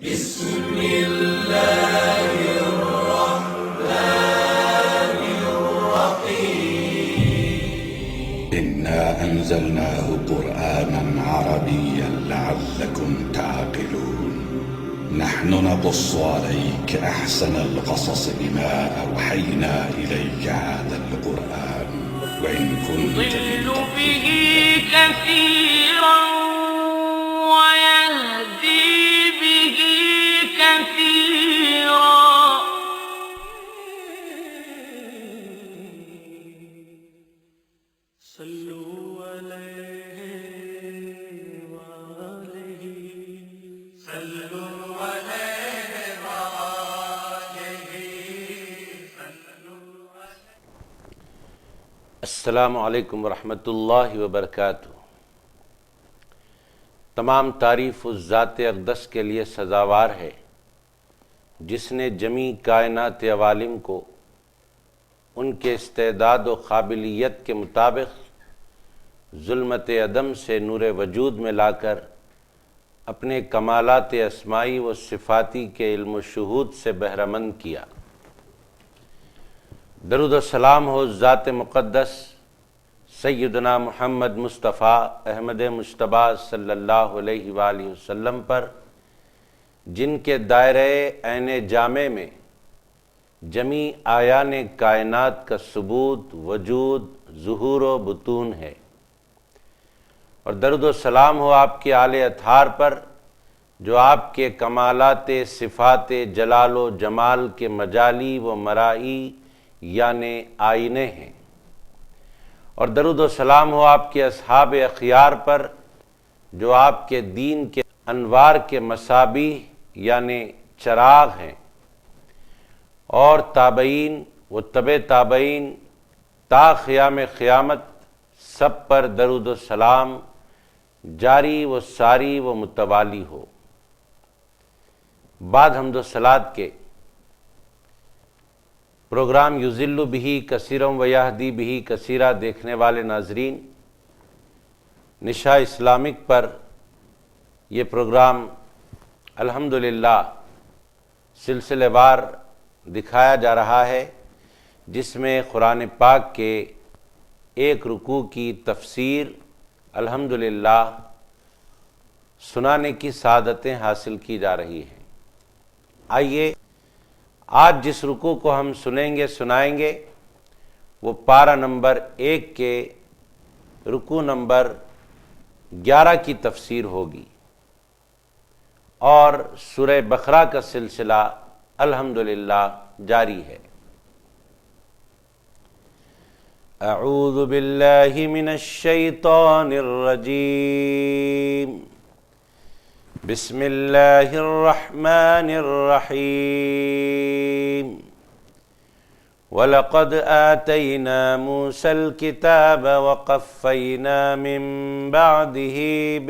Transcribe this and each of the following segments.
بسم الله الرحمن الرحيم إنا أنزلناه قرآنا عربيا لعلكم تعقلون نحن نقص عليك أحسن القصص بما أوحينا إليك هذا القرآن وإن كنت يضل به كثيرا ويهدي به كثيرا صلوا عليه وآله صلوا عليه وآله السلام علیکم ورحمۃ اللہ وبرکاتہ۔ تمام تعریف اس ذات اقدس کے لیے سزاوار ہے جس نے جمیع کائنات عوالم کو ان کے استعداد و قابلیت کے مطابق ظلمت عدم سے نور وجود میں لا کر اپنے کمالات اسمائی و صفاتی کے علم و شہود سے بہرہ مند کیا۔ درود و سلام ہو ذات مقدس سیدنا محمد مصطفیٰ احمد مجتبیٰ صلی اللہ علیہ وآلہ وسلم پر، جن کے دائرہ عین جامع میں جمیع آیان کائنات کا ثبوت، وجود، ظہور و بطون ہے، اور درود و سلام ہو آپ کے آل اطہار پر جو آپ کے کمالات صفات جلال و جمال کے مجالی و مرائی یعنی آئینے ہیں، اور درود و سلام ہو آپ کے اصحاب اخیار پر جو آپ کے دین کے انوار کے مصابیح یعنی چراغ ہیں، اور تابعین و تبع تابعین تا قیام قیامت سب پر درود و سلام جاری و ساری و متوالی ہو۔ بعد حمد و صلوات کے پروگرام یضل بہ کثیرا و یہدی بہ کثیرا دیکھنے والے ناظرین، نشا اسلامک پر یہ پروگرام الحمدللہ سلسلے وار دکھایا جا رہا ہے، جس میں قرآن پاک کے ایک رکوع کی تفسیر الحمدللہ سنانے کی سعادتیں حاصل کی جا رہی ہیں۔ آئیے آج جس رکوع کو ہم سنائیں گے وہ پارہ نمبر 1 کے رکوع نمبر 11 کی تفسیر ہوگی، اور سورہ بقرہ کا سلسلہ الحمدللہ جاری ہے۔ اعوذ باللہ من الشیطان الرجیم، بسم اللہ الرحمن الرحیم، وَلَقَدْ آتَيْنَا مُوسَى الْكِتَابَ وَقَفَّيْنَا مِن بَعْدِهِ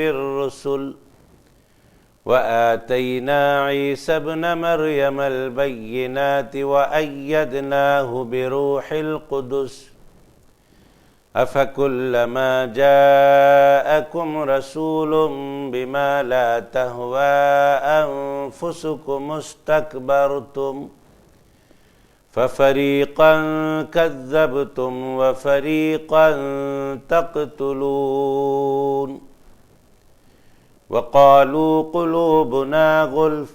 بِالرُّسُلِ وَآتَيْنَا عِيسَى ابْنَ مَرْيَمَ الْبَيِّنَاتِ وَأَيَّدْنَاهُ بِرُوحِ الْقُدُسِ أَفَكُلَّمَا جَاءَكُمْ رَسُولٌ بِمَا لَا تَهْوَىٰ أَنفُسُكُمُ اسْتَكْبَرْتُمْ فَفَرِيقًا كَذَّبْتُمْ وَفَرِيقًا تَقْتُلُونَ وَقَالُوا قُلُوبُنَا غُلْفٌ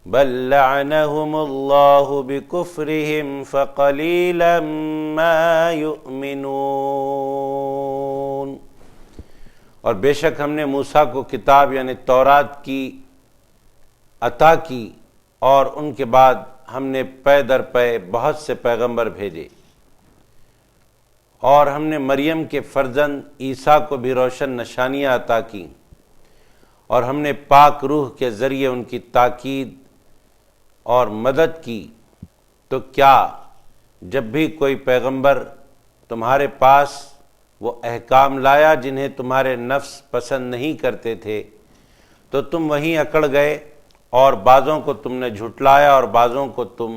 بَل لَّعَنَهُمُ اللَّهُ بِكُفْرِهِمْ فَقَلِيلًا مَا يُؤْمِنُونَ۔ اور بے شک ہم نے موسیٰ کو کتاب یعنی تورات کی عطا کی، اور ان کے بعد ہم نے پے در پے بہت سے پیغمبر بھیجے، اور ہم نے مریم کے فرزند عیسیٰ کو بھی روشن نشانیاں عطا کی، اور ہم نے پاک روح کے ذریعے ان کی تاکید اور مدد کی۔ تو کیا جب بھی کوئی پیغمبر تمہارے پاس وہ احکام لایا جنہیں تمہارے نفس پسند نہیں کرتے تھے تو تم وہیں اکڑ گئے، اور بعضوں کو تم نے جھٹلایا اور بعضوں کو تم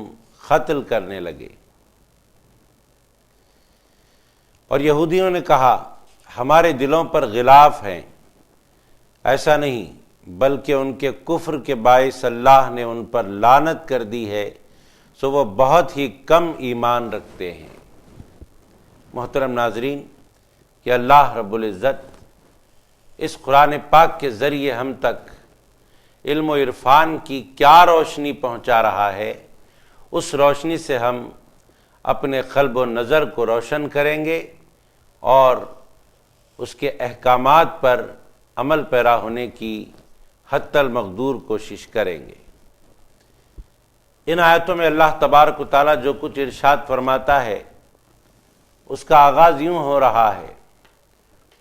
قتل کرنے لگے؟ اور یہودیوں نے کہا ہمارے دلوں پر غلاف ہیں۔ ایسا نہیں، بلکہ ان کے کفر کے باعث اللہ نے ان پر لعنت کر دی ہے، سو وہ بہت ہی کم ایمان رکھتے ہیں۔ محترم ناظرین، کہ اللہ رب العزت اس قرآن پاک کے ذریعے ہم تک علم و عرفان کی کیا روشنی پہنچا رہا ہے، اس روشنی سے ہم اپنے قلب و نظر کو روشن کریں گے اور اس کے احکامات پر عمل پیرا ہونے کی حتی المقدور کوشش کریں گے۔ ان آیتوں میں اللہ تبارک و تعالیٰ جو کچھ ارشاد فرماتا ہے اس کا آغاز یوں ہو رہا ہے،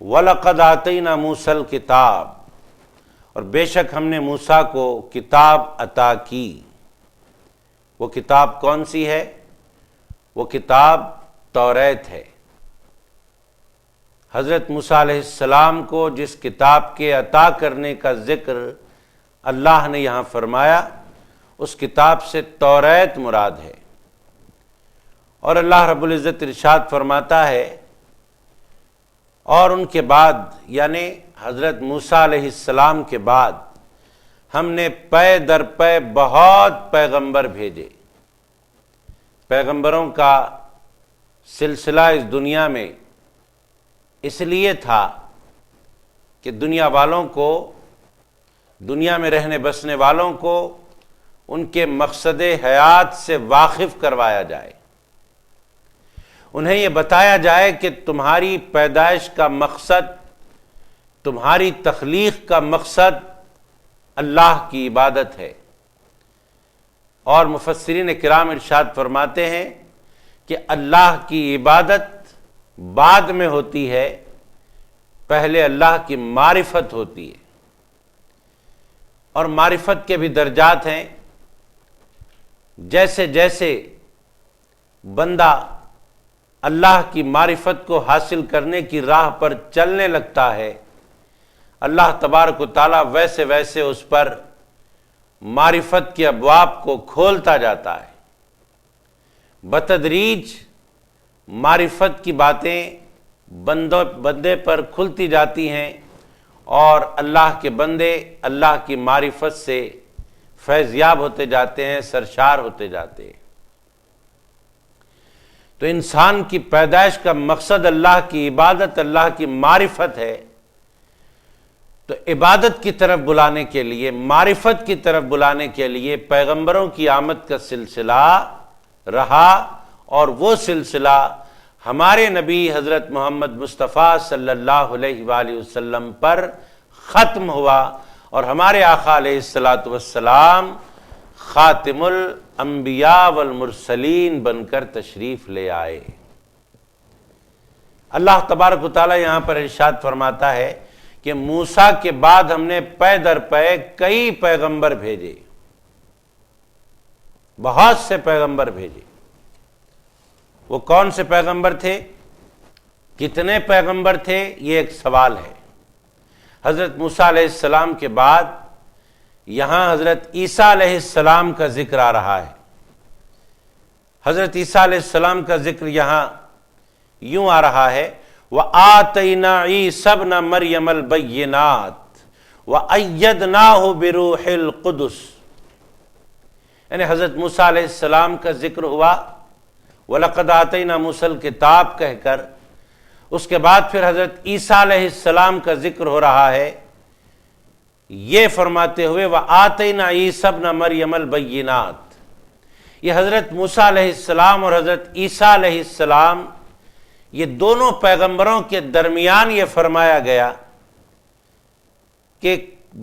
وَلَقَدْ آتَيْنَا مُوسَى الْكِتَابَ، اور بے شک ہم نے موسیٰ کو کتاب عطا کی۔ وہ کتاب کون سی ہے؟ وہ کتاب توریت ہے۔ حضرت موسیٰ علیہ السلام کو جس کتاب کے عطا کرنے کا ذکر اللہ نے یہاں فرمایا، اس کتاب سے توریت مراد ہے۔ اور اللہ رب العزت ارشاد فرماتا ہے، اور ان کے بعد یعنی حضرت موسیٰ علیہ السلام کے بعد ہم نے پے در پے بہت پیغمبر بھیجے۔ پیغمبروں کا سلسلہ اس دنیا میں اس لیے تھا کہ دنیا والوں کو، دنیا میں رہنے بسنے والوں کو ان کے مقصد حیات سے واقف کروایا جائے، انہیں یہ بتایا جائے کہ تمہاری پیدائش کا مقصد، تمہاری تخلیق کا مقصد اللہ کی عبادت ہے۔ اور مفسرین کرام ارشاد فرماتے ہیں کہ اللہ کی عبادت بعد میں ہوتی ہے، پہلے اللہ کی معرفت ہوتی ہے۔ اور معرفت کے بھی درجات ہیں، جیسے جیسے بندہ اللہ کی معرفت کو حاصل کرنے کی راہ پر چلنے لگتا ہے، اللہ تبارک و تعالیٰ ویسے ویسے اس پر معرفت کے ابواب کو کھولتا جاتا ہے۔ بتدریج معرفت کی باتیں بندے پر کھلتی جاتی ہیں اور اللہ کے بندے اللہ کی معرفت سے فیض یاب ہوتے جاتے ہیں، سرشار ہوتے جاتے ہیں۔ تو انسان کی پیدائش کا مقصد اللہ کی عبادت، اللہ کی معرفت ہے۔ تو عبادت کی طرف بلانے کے لیے، معرفت کی طرف بلانے کے لیے پیغمبروں کی آمد کا سلسلہ رہا، اور وہ سلسلہ ہمارے نبی حضرت محمد مصطفیٰ صلی اللہ علیہ وآلہ وسلم پر ختم ہوا، اور ہمارے آقا علیہ الصلاۃ والسلام خاتم الانبیاء والمرسلین بن کر تشریف لے آئے۔ اللہ تبارک و تعالیٰ یہاں پر ارشاد فرماتا ہے کہ موسیٰ کے بعد ہم نے پے در پے کئی پیغمبر بھیجے، بہت سے پیغمبر بھیجے۔ وہ کون سے پیغمبر تھے؟ کتنے پیغمبر تھے؟ یہ ایک سوال ہے۔ حضرت موسیٰ علیہ السلام کے بعد یہاں حضرت عیسیٰ علیہ السلام کا ذکر آ رہا ہے۔ حضرت عیسیٰ علیہ السلام کا ذکر یہاں یوں آ رہا ہے، وَآتَيْنَا عِيسَى ابْنَ مَرْيَمَ الْبَيِّنَاتِ وَأَيَّدْنَاهُ بِرُوحِ الْقُدُسِ، یعنی حضرت موسیٰ علیہ السلام کا ذکر ہوا وَلَقَدْ آتَيْنَا مُوسَى الْكِتَابَ کہہ کر، اس کے بعد پھر حضرت عیسیٰ علیہ السلام کا ذکر ہو رہا ہے، یہ فرماتے ہوئے وَآتَيْنَا عِيسَى ابْنَ مَرْيَمَ الْبَيِّنَاتِ۔ یہ حضرت موسیٰ علیہ السلام اور حضرت عیسیٰ علیہ السلام، یہ دونوں پیغمبروں کے درمیان یہ فرمایا گیا کہ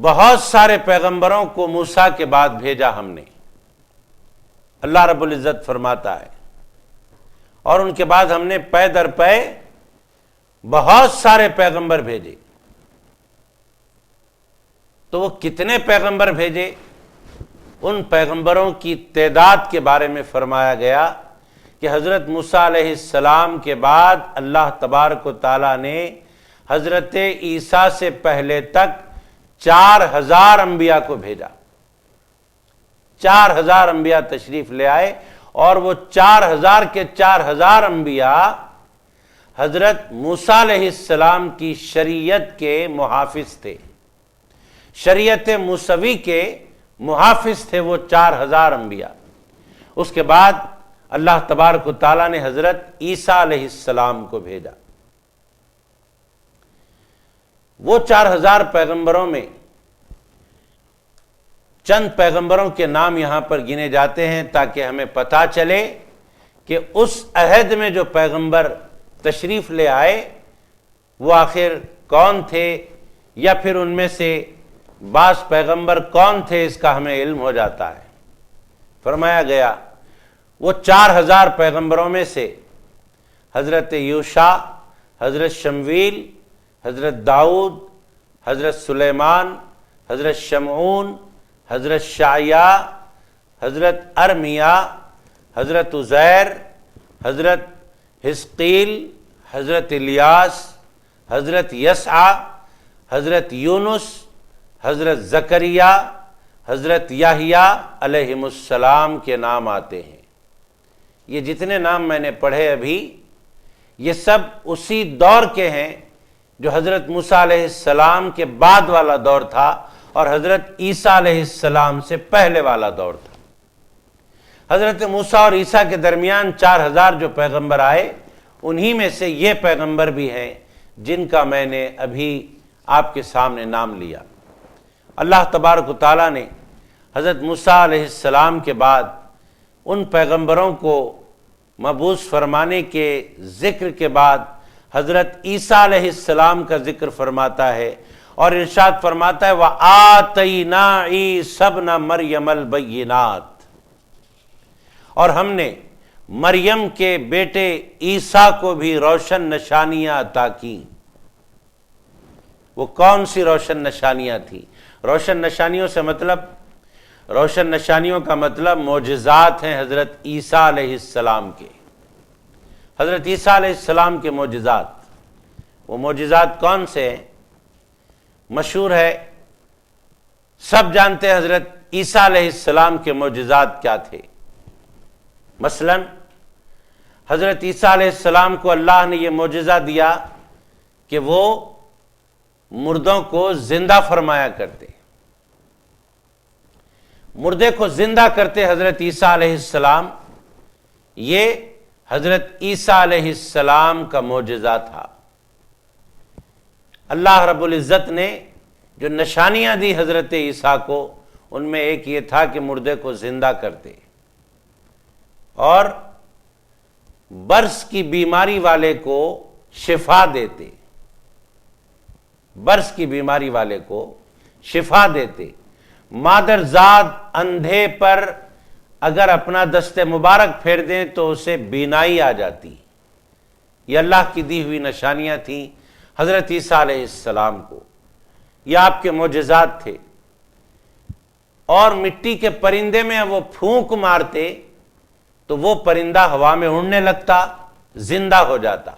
بہت سارے پیغمبروں کو موسیٰ کے بعد بھیجا ہم نے۔ اللہ رب العزت فرماتا ہے، اور ان کے بعد ہم نے پے در پے بہت سارے پیغمبر بھیجے۔ تو وہ کتنے پیغمبر بھیجے؟ ان پیغمبروں کی تعداد کے بارے میں فرمایا گیا کہ حضرت موسیٰ علیہ السلام کے بعد اللہ تبارک و تعالیٰ نے حضرت عیسیٰ سے پہلے تک 4000 انبیاء کو بھیجا۔ 4000 انبیاء تشریف لے آئے، اور وہ 4000 کے 4000 انبیاء حضرت موسیٰ علیہ السلام کی شریعت کے محافظ تھے، شریعت موسوی کے محافظ تھے وہ 4000 انبیاء۔ اس کے بعد اللہ تبارک و تعالیٰ نے حضرت عیسیٰ علیہ السلام کو بھیجا۔ وہ 4000 پیغمبروں میں چند پیغمبروں کے نام یہاں پر گنے جاتے ہیں تاکہ ہمیں پتہ چلے کہ اس عہد میں جو پیغمبر تشریف لے آئے وہ آخر کون تھے، یا پھر ان میں سے بعض پیغمبر کون تھے، اس کا ہمیں علم ہو جاتا ہے۔ فرمایا گیا وہ 4000 پیغمبروں میں سے حضرت یوشع، حضرت شمویل، حضرت داؤد، حضرت سلیمان، حضرت شمعون، حضرت شعیاء، حضرت ارمیا، حضرت عزیر، حضرت حزقیل، حضرت الیاس، حضرت یسع، حضرت یونس، حضرت زکریا، حضرت یحییٰ علیہم السلام کے نام آتے ہیں۔ یہ جتنے نام میں نے پڑھے ابھی یہ سب اسی دور کے ہیں جو حضرت موسیٰ علیہ السلام کے بعد والا دور تھا اور حضرت عیسیٰ علیہ السلام سے پہلے والا دور تھا۔ حضرت موسیٰ اور عیسیٰ کے درمیان 4000 جو پیغمبر آئے انہی میں سے یہ پیغمبر بھی ہیں جن کا میں نے ابھی آپ کے سامنے نام لیا۔ اللہ تبارک و تعالیٰ نے حضرت موسیٰ علیہ السلام کے بعد ان پیغمبروں کو مبعوث فرمانے کے ذکر کے بعد حضرت عیسیٰ علیہ السلام کا ذکر فرماتا ہے اور ارشاد فرماتا ہے وَآتَيْنَا عِیسَى ابْنَ مَرْیَمَ الْبَیِّنَاتِ، اور ہم نے مریم کے بیٹے عیسیٰ کو بھی روشن نشانیاں عطا کی۔ وہ کون سی روشن نشانیاں تھی؟ روشن نشانیوں سے مطلب، روشن نشانیوں کا مطلب معجزات ہیں حضرت عیسیٰ علیہ السلام کے۔ حضرت عیسیٰ علیہ السلام کے معجزات، وہ معجزات کون سے ہیں؟ مشہور ہے، سب جانتے ہیں حضرت عیسیٰ علیہ السلام کے معجزات کیا تھے۔ مثلا حضرت عیسیٰ علیہ السلام کو اللہ نے یہ معجزہ دیا کہ وہ مردوں کو زندہ فرمایا کرتے، مردے کو زندہ کرتے حضرت عیسیٰ علیہ السلام۔ یہ حضرت عیسیٰ علیہ السلام کا معجزہ تھا۔ اللہ رب العزت نے جو نشانیاں دی حضرت عیسیٰ کو ان میں ایک یہ تھا کہ مردے کو زندہ کرتے اور برص کی بیماری والے کو شفا دیتے، برص کی بیماری والے کو شفا دیتے، مادرزاد اندھے پر اگر اپنا دست مبارک پھیر دیں تو اسے بینائی آ جاتی۔ یہ اللہ کی دی ہوئی نشانیاں تھیں حضرت عیسیٰ علیہ السلام کو، یہ آپ کے معجزات تھے۔ اور مٹی کے پرندے میں وہ پھونک مارتے تو وہ پرندہ ہوا میں اڑنے لگتا، زندہ ہو جاتا۔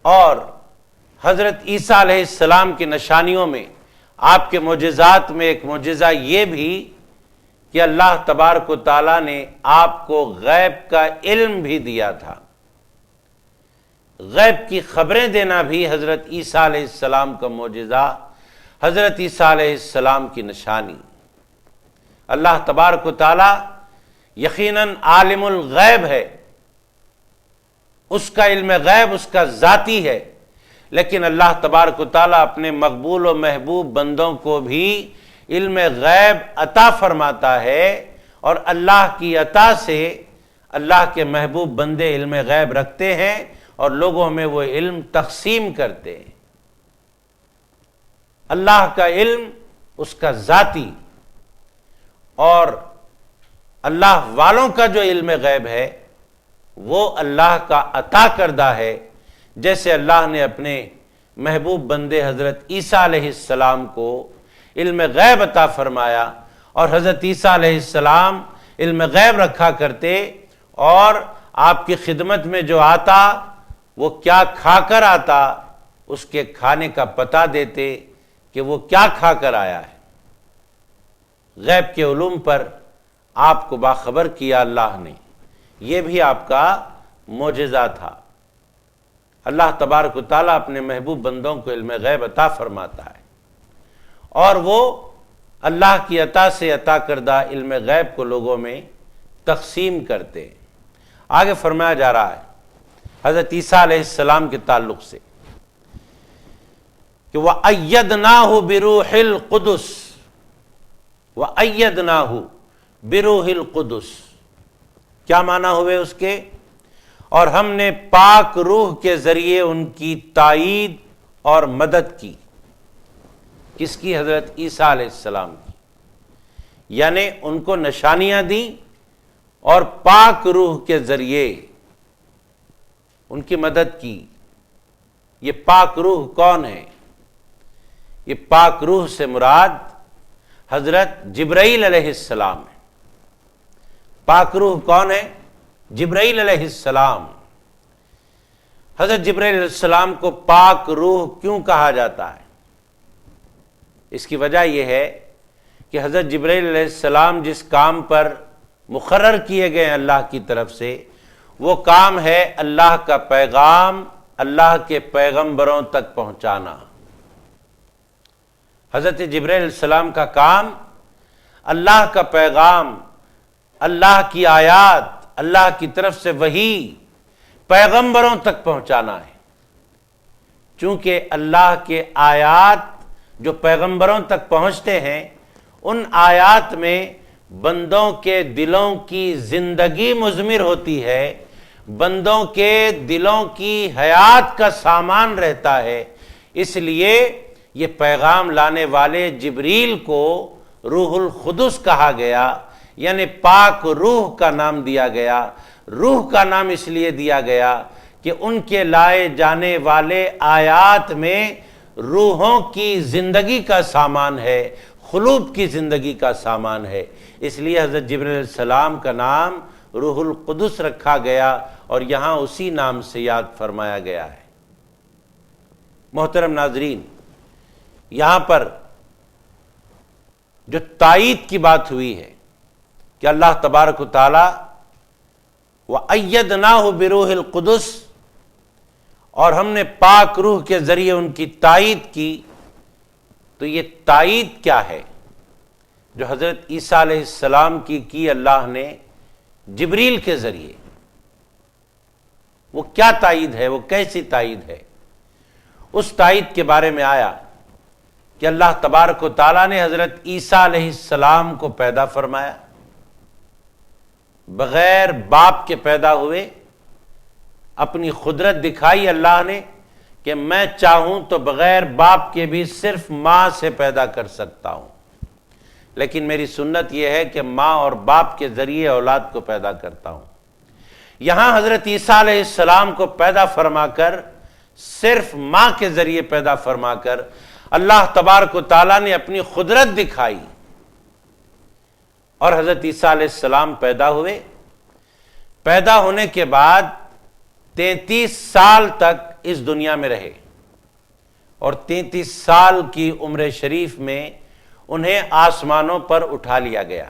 اور حضرت عیسیٰ علیہ السلام کی نشانیوں میں، آپ کے معجزات میں ایک معجزہ یہ بھی کہ اللہ تبارک و تعالیٰ نے آپ کو غیب کا علم بھی دیا تھا۔ غیب کی خبریں دینا بھی حضرت عیسیٰ علیہ السلام کا معجزہ، حضرت عیسیٰ علیہ السلام کی نشانی۔ اللہ تبارک و تعالیٰ یقیناً عالم الغیب ہے، اس کا علم غیب اس کا ذاتی ہے، لیکن اللہ تبارک و تعالیٰ اپنے مقبول و محبوب بندوں کو بھی علم غیب عطا فرماتا ہے، اور اللہ کی عطا سے اللہ کے محبوب بندے علم غیب رکھتے ہیں اور لوگوں میں وہ علم تقسیم کرتے ہیں۔ اللہ کا علم اس کا ذاتی، اور اللہ والوں کا جو علم غیب ہے وہ اللہ کا عطا کردہ ہے، جیسے اللہ نے اپنے محبوب بندے حضرت عیسیٰ علیہ السلام کو علم غیب عطا فرمایا، اور حضرت عیسیٰ علیہ السلام علم غیب رکھا کرتے اور آپ کی خدمت میں جو آتا وہ کیا کھا کر آتا اس کے کھانے کا پتہ دیتے کہ وہ کیا کھا کر آیا ہے۔ غیب کے علوم پر آپ کو باخبر کیا اللہ نے، یہ بھی آپ کا معجزہ تھا۔ اللہ تبارک و تعالیٰ اپنے محبوب بندوں کو علم غیب عطا فرماتا ہے۔ اور وہ اللہ کی عطا سے عطا کردہ علم غیب کو لوگوں میں تقسیم کرتے ہیں۔ آگے فرمایا جا رہا ہے حضرت عیسیٰ علیہ السلام کے تعلق سے کہ وَأَيَّدْنَاهُ بِرُوحِ الْقُدُسِ، وَأَيَّدْنَاهُ بِرُوحِ الْقُدُسِ، کیا معنی ہوئے اس کے؟ اور ہم نے پاک روح کے ذریعے ان کی تائید اور مدد کی۔ کس کی؟ حضرت عیسیٰ علیہ السلام کی، یعنی ان کو نشانیاں دیں اور پاک روح کے ذریعے ان کی مدد کی۔ یہ پاک روح کون ہے؟ یہ پاک روح سے مراد حضرت جبرائیل علیہ السلام ہے۔ پاک روح کون ہے؟ جبرائیل علیہ السلام۔ حضرت جبرائیل علیہ السلام کو پاک روح کیوں کہا جاتا ہے؟ اس کی وجہ یہ ہے کہ حضرت جبرائیل علیہ السلام جس کام پر مقرر کیے گئے ہیں اللہ کی طرف سے، وہ کام ہے اللہ کا پیغام اللہ کے پیغمبروں تک پہنچانا۔ حضرت جبرائیل علیہ السلام کا کام اللہ کا پیغام، اللہ کی آیات، اللہ کی طرف سے وحی پیغمبروں تک پہنچانا ہے۔ چونکہ اللہ کے آیات جو پیغمبروں تک پہنچتے ہیں، ان آیات میں بندوں کے دلوں کی زندگی مضمر ہوتی ہے، بندوں کے دلوں کی حیات کا سامان رہتا ہے۔ اس لیے یہ پیغام لانے والے جبریل کو روح القدس کہا گیا، یعنی پاک روح کا نام دیا گیا۔ روح کا نام اس لیے دیا گیا کہ ان کے لائے جانے والے آیات میں روحوں کی زندگی کا سامان ہے، قلوب کی زندگی کا سامان ہے۔ اس لیے حضرت جبرائیل علیہ السلام کا نام روح القدس رکھا گیا اور یہاں اسی نام سے یاد فرمایا گیا ہے۔ محترم ناظرین، یہاں پر جو تائید کی بات ہوئی ہے کہ اللہ تبارک و تعالی وَأَيَّدْنَاهُ بِرُوحِ الْقُدُسِ، اور ہم نے پاک روح کے ذریعے ان کی تائید کی، تو یہ تائید کیا ہے جو حضرت عیسیٰ علیہ السلام کی اللہ نے جبریل کے ذریعے؟ وہ کیا تائید ہے؟ وہ کیسی تائید ہے؟ اس تائید کے بارے میں آیا کہ اللہ تبارک و تعالیٰ نے حضرت عیسیٰ علیہ السلام کو پیدا فرمایا، بغیر باپ کے پیدا ہوئے، اپنی قدرت دکھائی اللہ نے کہ میں چاہوں تو بغیر باپ کے بھی صرف ماں سے پیدا کر سکتا ہوں، لیکن میری سنت یہ ہے کہ ماں اور باپ کے ذریعے اولاد کو پیدا کرتا ہوں۔ یہاں حضرت عیسیٰ علیہ السلام کو پیدا فرما کر، صرف ماں کے ذریعے پیدا فرما کر اللہ تبارک و تعالیٰ نے اپنی قدرت دکھائی، اور حضرت عیسیٰ علیہ السلام پیدا ہوئے۔ پیدا ہونے کے بعد 33 سال تک اس دنیا میں رہے، اور 33 سال کی عمر شریف میں انہیں آسمانوں پر اٹھا لیا گیا۔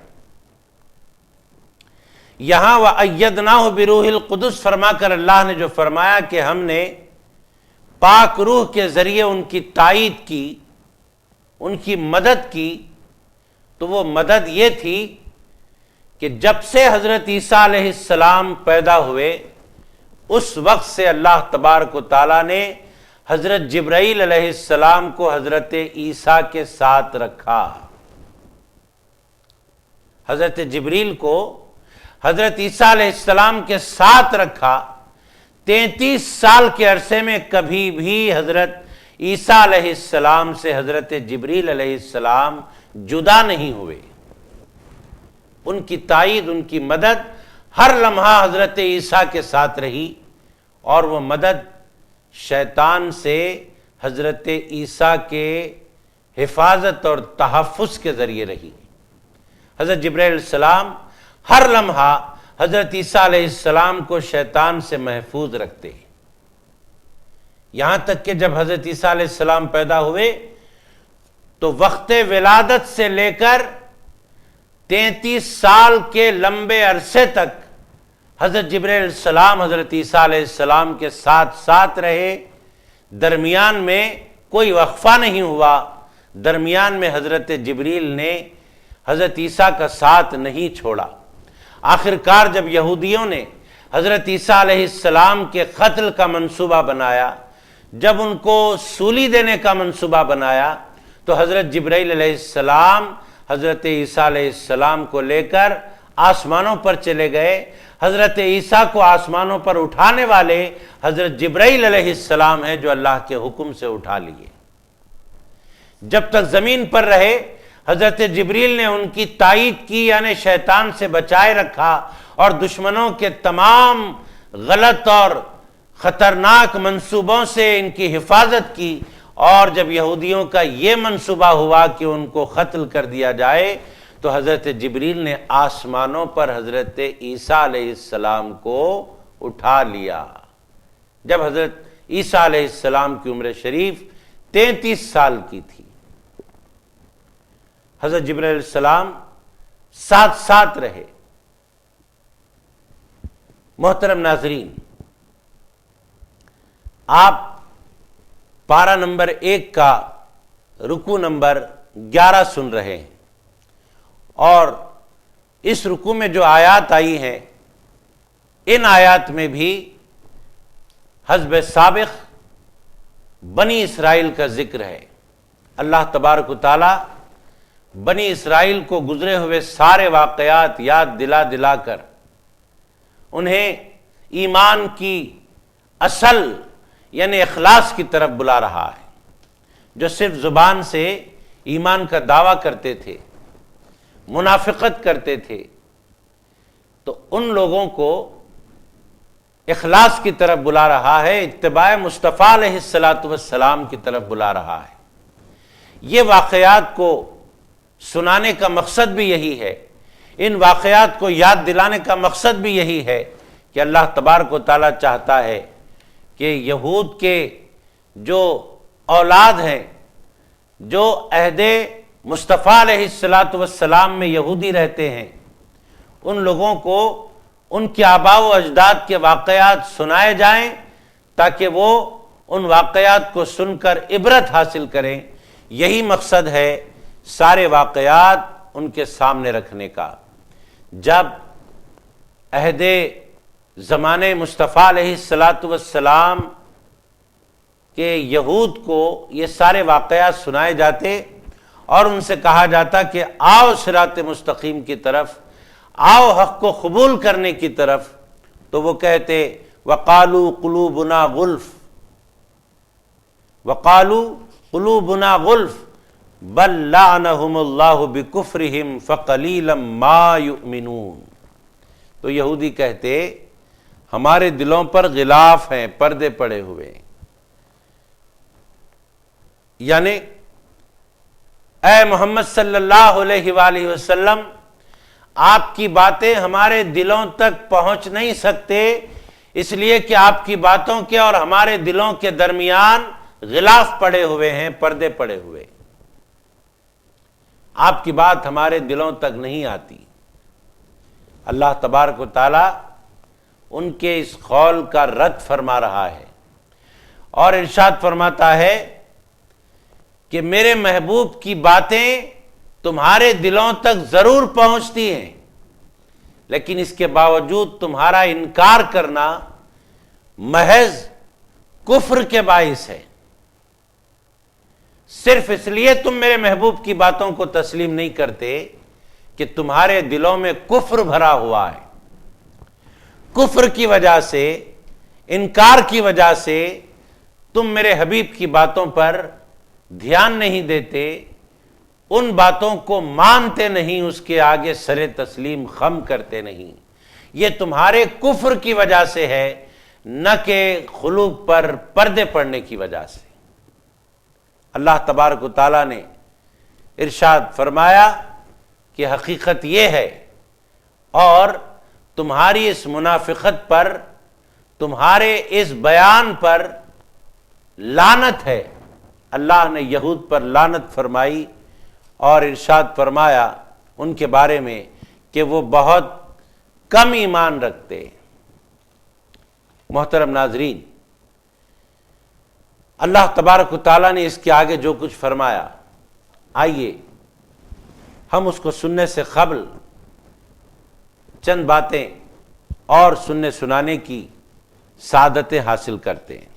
یہاں وَأَيَّدْنَاهُ بِرُوحِ الْقُدُسِ فرما کر اللہ نے جو فرمایا کہ ہم نے پاک روح کے ذریعے ان کی تائید کی، ان کی مدد کی، تو وہ مدد یہ تھی کہ جب سے حضرت عیسیٰ علیہ السلام پیدا ہوئے، اس وقت سے اللہ تبارک و تعالیٰ نے حضرت جبرائیل علیہ السلام کو حضرت عیسیٰ کے ساتھ رکھا۔ حضرت جبریل کو حضرت عیسیٰ علیہ السلام کے ساتھ رکھا۔ 33 سال کے عرصے میں کبھی بھی حضرت عیسیٰ علیہ السلام سے حضرت جبریل علیہ السلام جدا نہیں ہوئے۔ ان کی تائید، ان کی مدد ہر لمحہ حضرت عیسیٰ کے ساتھ رہی، اور وہ مدد شیطان سے حضرت عیسیٰ کے حفاظت اور تحفظ کے ذریعے رہی۔ حضرت جبرائیل علیہ السلام ہر لمحہ حضرت عیسیٰ علیہ السلام کو شیطان سے محفوظ رکھتے، یہاں تک کہ جب حضرت عیسیٰ علیہ السلام پیدا ہوئے تو وقت ولادت سے لے کر 33 سال کے لمبے عرصے تک حضرت جبرائیل علیہ السلام حضرت عیسیٰ علیہ السلام کے ساتھ ساتھ رہے، درمیان میں کوئی وقفہ نہیں ہوا، درمیان میں حضرت جبریل نے حضرت عیسیٰ کا ساتھ نہیں چھوڑا۔ آخرکار جب یہودیوں نے حضرت عیسیٰ علیہ السلام کے قتل کا منصوبہ بنایا، جب ان کو سولی دینے کا منصوبہ بنایا، تو حضرت جبرائیل علیہ السلام حضرت عیسیٰ علیہ السلام کو لے کر آسمانوں پر چلے گئے۔ حضرت عیسیٰ کو آسمانوں پر اٹھانے والے حضرت جبرائیل علیہ السلام ہیں، جو اللہ کے حکم سے اٹھا لیے۔ جب تک زمین پر رہے حضرت جبریل نے ان کی تائید کی، یعنی شیطان سے بچائے رکھا اور دشمنوں کے تمام غلط اور خطرناک منصوبوں سے ان کی حفاظت کی، اور جب یہودیوں کا یہ منصوبہ ہوا کہ ان کو قتل کر دیا جائے تو حضرت جبریل نے آسمانوں پر حضرت عیسیٰ علیہ السلام کو اٹھا لیا۔ جب حضرت عیسیٰ علیہ السلام کی عمر شریف 33 سال کی تھی، حضرت جبرائیل علیہ السلام ساتھ ساتھ رہے۔ محترم ناظرین، آپ پارہ نمبر 1 کا رکوع نمبر 11 سن رہے ہیں، اور اس رکوع میں جو آیات آئی ہیں، ان آیات میں بھی حزب سابق بنی اسرائیل کا ذکر ہے۔ اللہ تبارک و تعالی بنی اسرائیل کو گزرے ہوئے سارے واقعات یاد دلا دلا کر انہیں ایمان کی اصل یعنی اخلاص کی طرف بلا رہا ہے۔ جو صرف زبان سے ایمان کا دعویٰ کرتے تھے، منافقت کرتے تھے، تو ان لوگوں کو اخلاص کی طرف بلا رہا ہے، اتباع مصطفیٰ علیہ السلام کی طرف بلا رہا ہے۔ یہ واقعات کو سنانے کا مقصد بھی یہی ہے، ان واقعات کو یاد دلانے کا مقصد بھی یہی ہے کہ اللہ تبارک و تعالیٰ چاہتا ہے کہ یہود کے جو اولاد ہیں، جو عہد مصطفیٰ علیہ السلام میں یہودی رہتے ہیں، ان لوگوں کو ان کے آباء و اجداد کے واقعات سنائے جائیں تاکہ وہ ان واقعات کو سن کر عبرت حاصل کریں۔ یہی مقصد ہے سارے واقعات ان کے سامنے رکھنے کا۔ جب عہد زمانے مصطفیٰ علیہ السلام کہ یہود کو یہ سارے واقعات سنائے جاتے اور ان سے کہا جاتا کہ آؤ صراط مستقیم کی طرف، آؤ حق کو قبول کرنے کی طرف، تو وہ کہتے وَقَالُوا قُلُوبُنَا غُلْفٌ وَقَالُوا قُلُوبُنَا غُلْفٌ بَلْ لَعَنَهُمُ اللَّهُ بِكُفْرِهِمْ فَقَلِيلًا مَا يُؤْمِنُونَ۔ تو یہودی کہتے ہمارے دلوں پر غلاف ہیں، پردے پڑے ہوئے ہیں، یعنی اے محمد صلی اللہ علیہ وآلہ وسلم، آپ کی باتیں ہمارے دلوں تک پہنچ نہیں سکتے، اس لیے کہ آپ کی باتوں کے اور ہمارے دلوں کے درمیان غلاف پڑے ہوئے ہیں، پردے پڑے ہوئے، آپ کی بات ہمارے دلوں تک نہیں آتی۔ اللہ تبارک و تعالی ان کے اس قول کا رد فرما رہا ہے اور ارشاد فرماتا ہے کہ میرے محبوب کی باتیں تمہارے دلوں تک ضرور پہنچتی ہیں، لیکن اس کے باوجود تمہارا انکار کرنا محض کفر کے باعث ہے۔ صرف اس لیے تم میرے محبوب کی باتوں کو تسلیم نہیں کرتے کہ تمہارے دلوں میں کفر بھرا ہوا ہے۔ کفر کی وجہ سے، انکار کی وجہ سے تم میرے حبیب کی باتوں پر دھیان نہیں دیتے، ان باتوں کو مانتے نہیں، اس کے آگے سر تسلیم خم کرتے نہیں۔ یہ تمہارے کفر کی وجہ سے ہے، نہ کہ قلوب پر پردے پڑنے کی وجہ سے۔ اللہ تبارک و تعالیٰ نے ارشاد فرمایا کہ حقیقت یہ ہے، اور تمہاری اس منافقت پر، تمہارے اس بیان پر لعنت ہے۔ اللہ نے یہود پر لعنت فرمائی اور ارشاد فرمایا ان کے بارے میں کہ وہ بہت کم ایمان رکھتے۔ محترم ناظرین، اللہ تبارک و تعالیٰ نے اس کے آگے جو کچھ فرمایا آئیے ہم اس کو سننے سے قبل چند باتیں اور سننے سنانے کی سعادتیں حاصل کرتے ہیں۔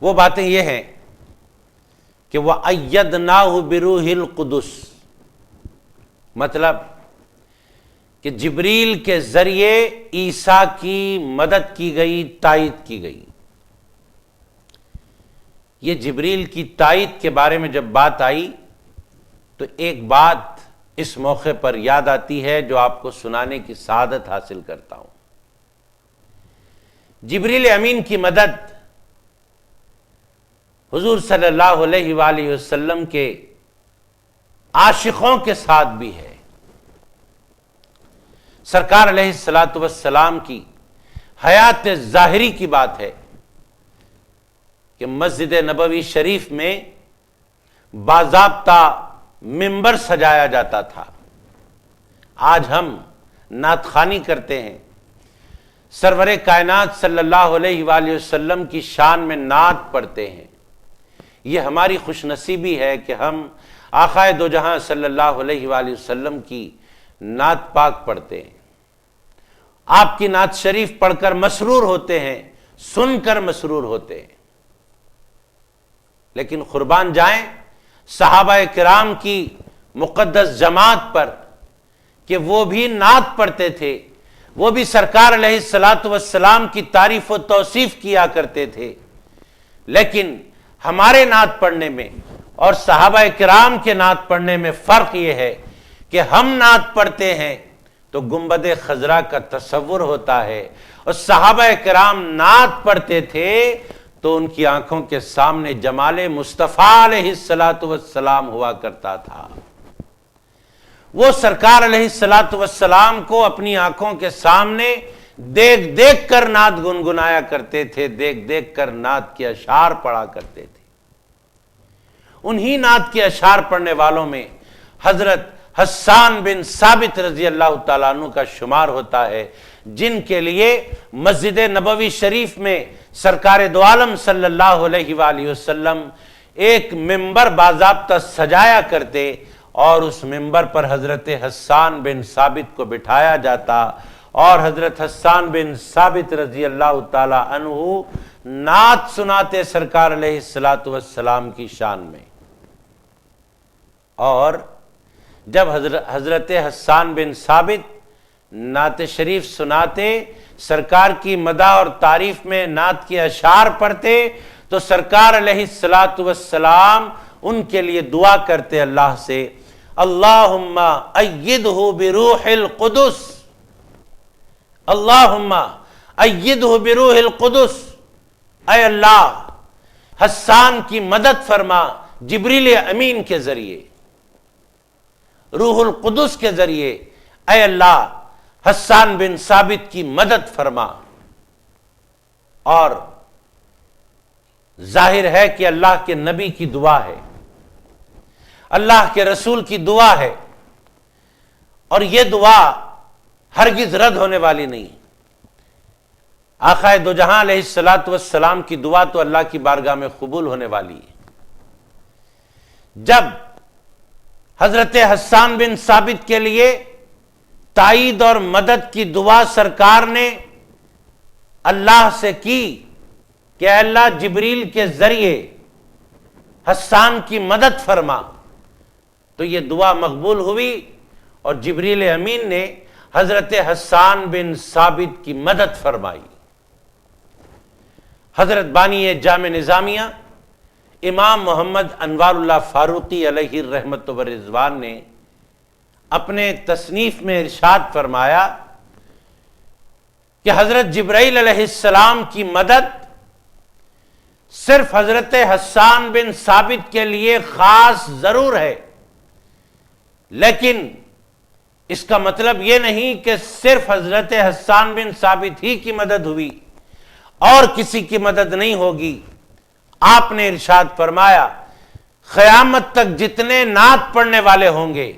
وہ باتیں یہ ہیں کہ وَأَيَّدْنَاهُ بِرُوحِ الْقُدُسِ، مطلب کہ جبریل کے ذریعے عیسیٰ کی مدد کی گئی، تائید کی گئی۔ یہ جبریل کی تائید کے بارے میں جب بات آئی تو ایک بات اس موقع پر یاد آتی ہے جو آپ کو سنانے کی سعادت حاصل کرتا ہوں۔ جبریل امین کی مدد حضور صلی اللہ علیہ وآلہ وسلم کے عاشقوں کے ساتھ بھی ہے۔ سرکار علیہ السلام کی حیات ظاہری کی بات ہے کہ مسجد نبوی شریف میں باضابطہ ممبر سجایا جاتا تھا۔ آج ہم نعت خوانی کرتے ہیں، سرور کائنات صلی اللہ علیہ وآلہ وسلم کی شان میں نعت پڑھتے ہیں۔ یہ ہماری خوش نصیبی ہے کہ ہم آقا دو جہاں صلی اللہ علیہ وآلہ وسلم کی نعت پاک پڑھتے ہیں، آپ کی نعت شریف پڑھ کر مسرور ہوتے ہیں، سن کر مسرور ہوتے ہیں۔ لیکن قربان جائیں صحابہ کرام کی مقدس جماعت پر کہ وہ بھی نعت پڑھتے تھے، وہ بھی سرکار علیہ السلام کی تعریف و توصیف کیا کرتے تھے۔ لیکن ہمارے نعت پڑھنے میں اور صحابہ کرام کے نعت پڑھنے میں فرق یہ ہے کہ ہم نعت پڑھتے ہیں تو گنبد خضرا کا تصور ہوتا ہے، اور صحابہ کرام نعت پڑھتے تھے تو ان کی آنکھوں کے سامنے جمال مصطفیٰ علیہ السلام ہوا کرتا تھا۔ وہ سرکار علیہ السلام کو اپنی آنکھوں کے سامنے دیکھ دیکھ کر نعت گنگنایا کرتے تھے، دیکھ دیکھ کر نعت کے اشعار پڑھا کرتے تھے۔ انہی نعت کے اشعار پڑھنے والوں میں حضرت حسان بن ثابت رضی اللہ تعالیٰ عنہ کا شمار ہوتا ہے، جن کے لیے مسجد نبوی شریف میں سرکار دو عالم صلی اللہ علیہ وآلہ وسلم ایک ممبر باضابطہ سجایا کرتے، اور اس ممبر پر حضرت حسان بن ثابت کو بٹھایا جاتا، اور حضرت حسان بن ثابت رضی اللہ تعالی عنہ نعت سناتے سرکار علیہ السلام کی شان میں۔ اور جب حضرت حسان بن ثابت نعت شریف سناتے، سرکار کی مدح اور تعریف میں نعت کے اشعار پڑھتے، تو سرکار علیہ السلام ان کے لیے دعا کرتے اللہ سے، اللہم ایدہ بروح القدس، اللہم ایدہ بروح القدس، اے اللہ حسان کی مدد فرما جبریل امین کے ذریعے، روح القدس کے ذریعے، اے اللہ حسان بن ثابت کی مدد فرما۔ اور ظاہر ہے کہ اللہ کے نبی کی دعا ہے، اللہ کے رسول کی دعا ہے، اور یہ دعا ہرگز رد ہونے والی نہیں۔ آقا دو جہاں علیہ السلام کی دعا تو اللہ کی بارگاہ میں قبول ہونے والی ہے۔ جب حضرت حسان بن ثابت کے لیے تائید اور مدد کی دعا سرکار نے اللہ سے کی کہ اے اللہ جبریل کے ذریعے حسان کی مدد فرما، تو یہ دعا مقبول ہوئی، اور جبریل امین نے حضرت حسان بن ثابت کی مدد فرمائی۔ حضرت بانی جامع نظامیہ امام محمد انوار اللہ فاروقی علیہ الرحمت و رضوان نے اپنے تصنیف میں ارشاد فرمایا کہ حضرت جبرائیل علیہ السلام کی مدد صرف حضرت حسان بن ثابت کے لیے خاص ضرور ہے، لیکن اس کا مطلب یہ نہیں کہ صرف حضرت حسان بن ثابت ہی کی مدد ہوئی اور کسی کی مدد نہیں ہوگی۔ آپ نے ارشاد فرمایا قیامت تک جتنے نعت پڑھنے والے ہوں گے،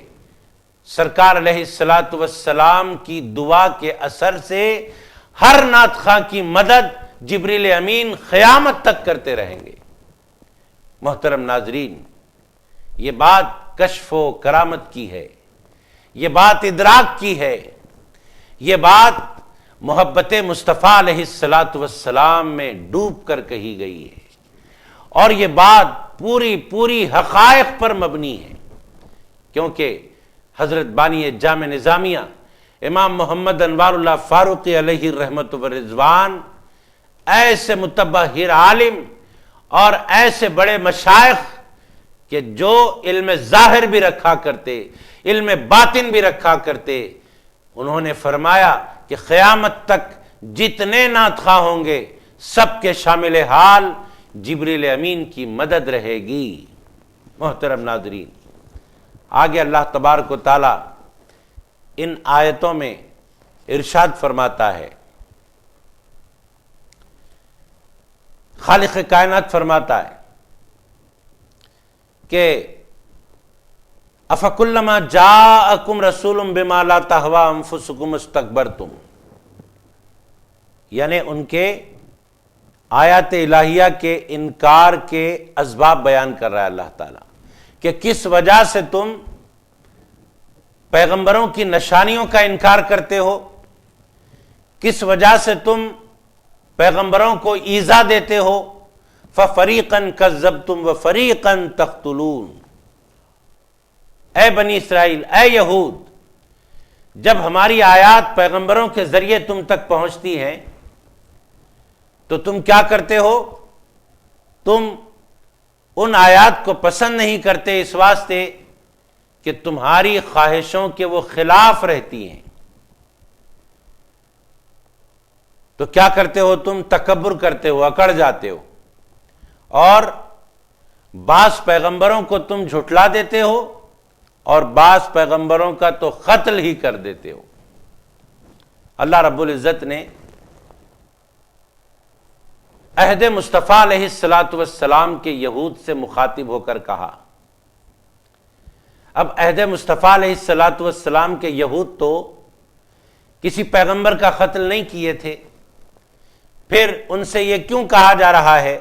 سرکار علیہ السلام کی دعا کے اثر سے ہر نعت خواں کی مدد جبریل امین قیامت تک کرتے رہیں گے۔ محترم ناظرین، یہ بات کشف و کرامت کی ہے، یہ بات ادراک کی ہے، یہ بات محبت مصطفیٰ علیہ الصلاۃ والسلام میں ڈوب کر کہی گئی ہے، اور یہ بات پوری حقائق پر مبنی ہے، کیونکہ حضرت بانی جامع نظامیہ امام محمد انوار اللہ فاروقی علیہ الرحمت والرضوان ایسے متبحر عالم اور ایسے بڑے مشائخ کہ جو علم ظاہر بھی رکھا کرتے، علم باطن بھی رکھا کرتے، انہوں نے فرمایا کہ قیامت تک جتنے نعت خواہ ہوں گے سب کے شامل حال جبریل امین کی مدد رہے گی۔ محترم ناظرین، آگے اللہ تبارک و تعالی ان آیتوں میں ارشاد فرماتا ہے، خالق کائنات فرماتا ہے کہ افکلما جاءکم رسول بما لا تہوی انفسکم استکبرتم، یعنی ان کے آیات الہیہ کے انکار کے اسباب بیان کر رہا ہے اللہ تعالیٰ کہ کس وجہ سے تم پیغمبروں کی نشانیوں کا انکار کرتے ہو، کس وجہ سے تم پیغمبروں کو ایذا دیتے ہو، فَفَرِيقًا كَذَّبْتُمْ وَفَرِيقًا تَقْتُلُونَ۔ اے بنی اسرائیل، اے یہود، جب ہماری آیات پیغمبروں کے ذریعے تم تک پہنچتی ہیں تو تم کیا کرتے ہو؟ تم ان آیات کو پسند نہیں کرتے اس واسطے کہ تمہاری خواہشوں کے وہ خلاف رہتی ہیں، تو کیا کرتے ہو؟ تم تکبر کرتے ہو، اکڑ جاتے ہو، اور بعض پیغمبروں کو تم جھٹلا دیتے ہو اور بعض پیغمبروں کا تو قتل ہی کر دیتے ہو۔ اللہ رب العزت نے عہد مصطفیٰ علیہ الصلاۃ والسلام کے یہود سے مخاطب ہو کر کہا، اب عہد مصطفیٰ علیہ الصلاۃ والسلام کے یہود تو کسی پیغمبر کا قتل نہیں کیے تھے، پھر ان سے یہ کیوں کہا جا رہا ہے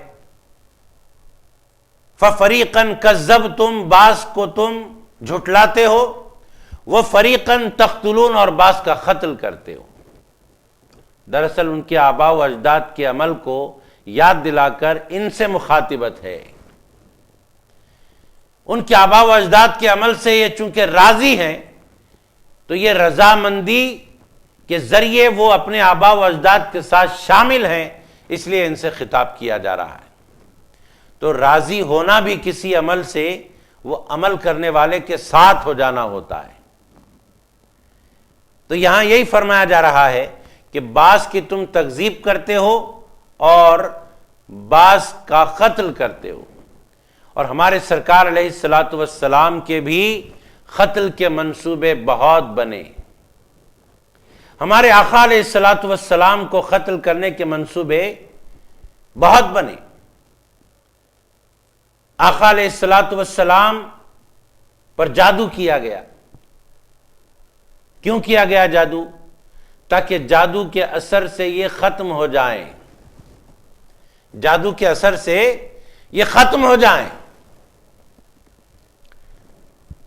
فَفَرِيقًا كَذَّبْتُمْ، بعض کو تم جھٹلاتے ہو، وَفَرِيقًا تَقْتُلُونَ، اور بعض کا قتل کرتے ہو؟ دراصل ان کے آباء و اجداد کے عمل کو یاد دلا کر ان سے مخاطبت ہے۔ ان کے آباء و اجداد کے عمل سے یہ چونکہ راضی ہیں تو یہ رضامندی کے ذریعے وہ اپنے آباء و اجداد کے ساتھ شامل ہیں، اس لیے ان سے خطاب کیا جا رہا ہے۔ تو راضی ہونا بھی کسی عمل سے وہ عمل کرنے والے کے ساتھ ہو جانا ہوتا ہے۔ تو یہاں یہی فرمایا جا رہا ہے کہ بعض کی تم تکذیب کرتے ہو اور بعض کا قتل کرتے ہو، اور ہمارے سرکار علیہ الصلاۃ والسلام کے بھی قتل کے منصوبے بہت بنے، ہمارے آقا علیہ الصلاۃ والسلام کو قتل کرنے کے منصوبے بہت بنے۔ آقا علیہ الصلاۃ والسلام پر جادو کیا گیا۔ کیوں کیا گیا جادو؟ تاکہ جادو کے اثر سے یہ ختم ہو جائیں، جادو کے اثر سے یہ ختم ہو جائیں۔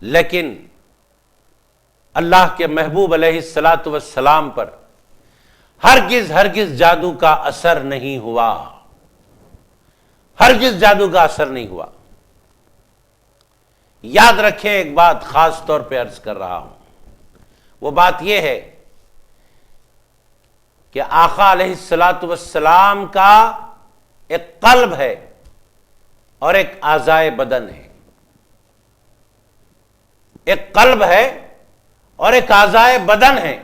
لیکن اللہ کے محبوب علیہ الصلاۃ والسلام پر ہرگز جادو کا اثر نہیں ہوا، ہرگز جادو کا اثر نہیں ہوا۔ یاد رکھیں، ایک بات خاص طور پہ عرض کر رہا ہوں، وہ بات یہ ہے کہ آقا علیہ الصلاۃ والسلام کا ایک قلب ہے اور ایک اعضائے بدن ہے، ایک قلب ہے اور ایک اعضائے بدن ہے۔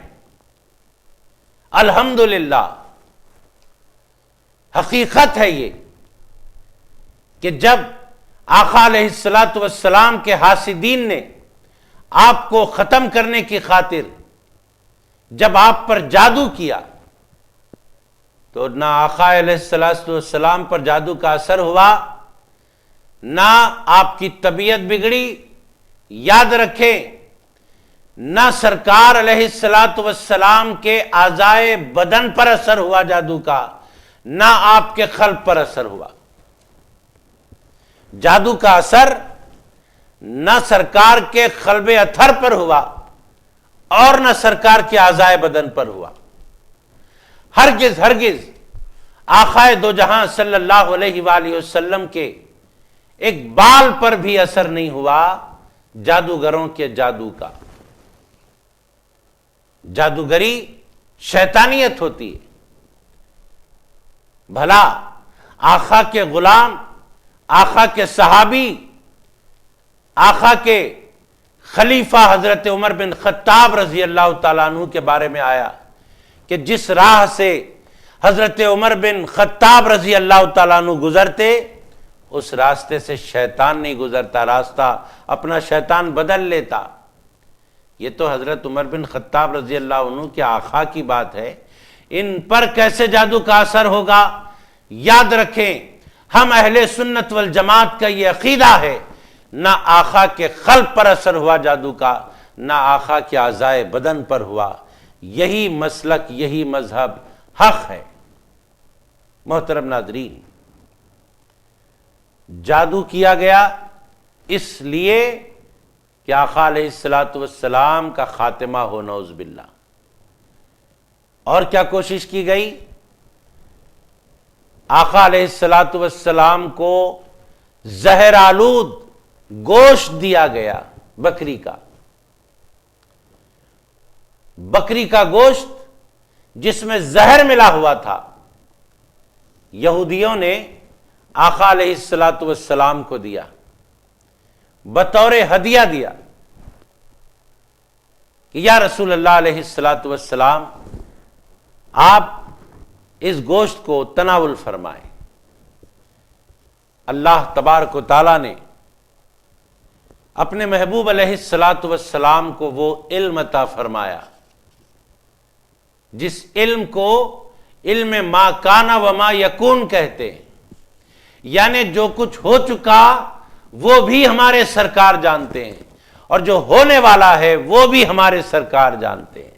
الحمدللہ، حقیقت ہے یہ کہ جب آقا علیہ الصلاۃ والسلام کے حاسدین نے آپ کو ختم کرنے کی خاطر جب آپ پر جادو کیا تو نہ آقا علیہ الصلاۃ والسلام پر جادو کا اثر ہوا، نہ آپ کی طبیعت بگڑی۔ یاد رکھیں، نہ سرکار علیہ الصلاۃ والسلام کے اعضائے بدن پر اثر ہوا جادو کا، نہ آپ کے قلب پر اثر ہوا۔ جادو کا اثر نہ سرکار کے قلب اطہر پر ہوا اور نہ سرکار کے اعضائے بدن پر ہوا. ہرگز ہرگز آقائے دو جہاں صلی اللہ علیہ وآلہ وسلم کے ایک بال پر بھی اثر نہیں ہوا جادوگروں کے جادو کا. جادوگری شیطانیت ہوتی ہے. بھلا آقا کے غلام، آقا کے صحابی، آقا کے خلیفہ حضرت عمر بن خطاب رضی اللہ تعالیٰ عنہ کے بارے میں آیا کہ جس راہ سے حضرت عمر بن خطاب رضی اللہ تعالیٰ عنہ گزرتے اس راستے سے شیطان نہیں گزرتا، راستہ اپنا شیطان بدل لیتا. یہ تو حضرت عمر بن خطاب رضی اللہ عنہ کے آقا کی بات ہے. ان پر کیسے جادو کا اثر ہوگا؟ یاد رکھیں، ہم اہل سنت والجماعت کا یہ عقیدہ ہے، نہ آقا کے قلب پر اثر ہوا جادو کا، نہ آقا کے اعضائے بدن پر ہوا. یہی مسلک، یہی مذہب حق ہے. محترم ناظرین، جادو کیا گیا اس لیے کہ آقا علیہ السلام کا خاتمہ ہو، نعوذ باللہ. اور کیا کوشش کی گئی؟ آقا علیہ السلام کو زہر آلود گوشت دیا گیا بکری کا. بکری کا گوشت جس میں زہر ملا ہوا تھا، یہودیوں نے آقا علیہ السلام کو دیا، بطور ہدیہ دیا کہ یا رسول اللہ علیہ السلام آپ اس گوشت کو تناول فرمائیں. اللہ تبارک و تعالیٰ نے اپنے محبوب علیہ السلام کو وہ علم عطا فرمایا جس علم کو علم ما کان و ما یکون کہتے ہیں. یعنی جو کچھ ہو چکا وہ بھی ہمارے سرکار جانتے ہیں، اور جو ہونے والا ہے وہ بھی ہمارے سرکار جانتے ہیں.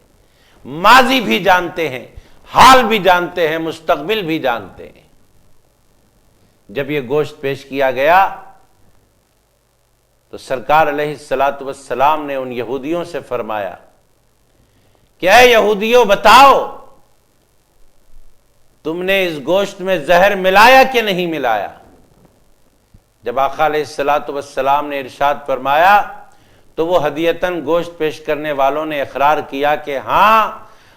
ماضی بھی جانتے ہیں، حال بھی جانتے ہیں، مستقبل بھی جانتے ہیں. جب یہ گوشت پیش کیا گیا تو سرکار علیہ السلام نے ان یہودیوں سے فرمایا کہ اے یہودیوں، بتاؤ تم نے اس گوشت میں زہر ملایا کہ نہیں ملایا؟ جب آقا علیہ السلام نے ارشاد فرمایا تو وہ ہدیتاً گوشت پیش کرنے والوں نے اقرار کیا کہ ہاں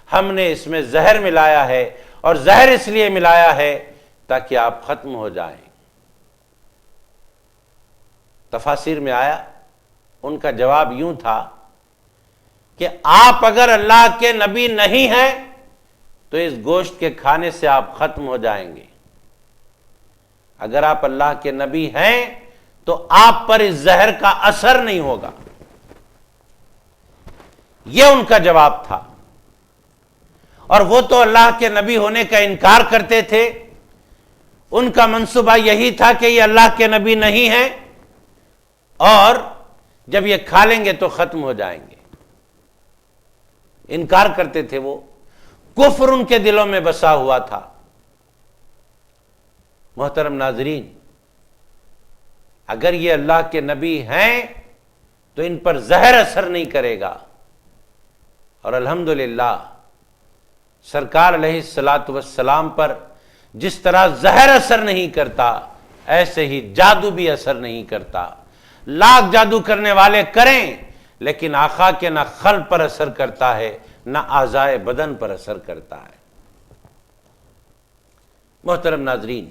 ہم نے اس میں زہر ملایا ہے، اور زہر اس لیے ملایا ہے تاکہ آپ ختم ہو جائیں. تفاسیر میں آیا ان کا جواب یوں تھا کہ آپ اگر اللہ کے نبی نہیں ہیں تو اس گوشت کے کھانے سے آپ ختم ہو جائیں گے. اگر آپ اللہ کے نبی ہیں تو آپ پر اس زہر کا اثر نہیں ہوگا. یہ ان کا جواب تھا. اور وہ تو اللہ کے نبی ہونے کا انکار کرتے تھے. ان کا منصوبہ یہی تھا کہ یہ اللہ کے نبی نہیں ہیں اور جب یہ کھا لیں گے تو ختم ہو جائیں گے. انکار کرتے تھے وہ. کفر ان کے دلوں میں بسا ہوا تھا. محترم ناظرین، اگر یہ اللہ کے نبی ہیں تو ان پر زہر اثر نہیں کرے گا. اور الحمدللہ سرکار علیہ السلام پر جس طرح زہر اثر نہیں کرتا ایسے ہی جادو بھی اثر نہیں کرتا. لاکھ جادو کرنے والے کریں لیکن آقا کے نہ قلب پر اثر کرتا ہے نہ اعضائے بدن پر اثر کرتا ہے. محترم ناظرین،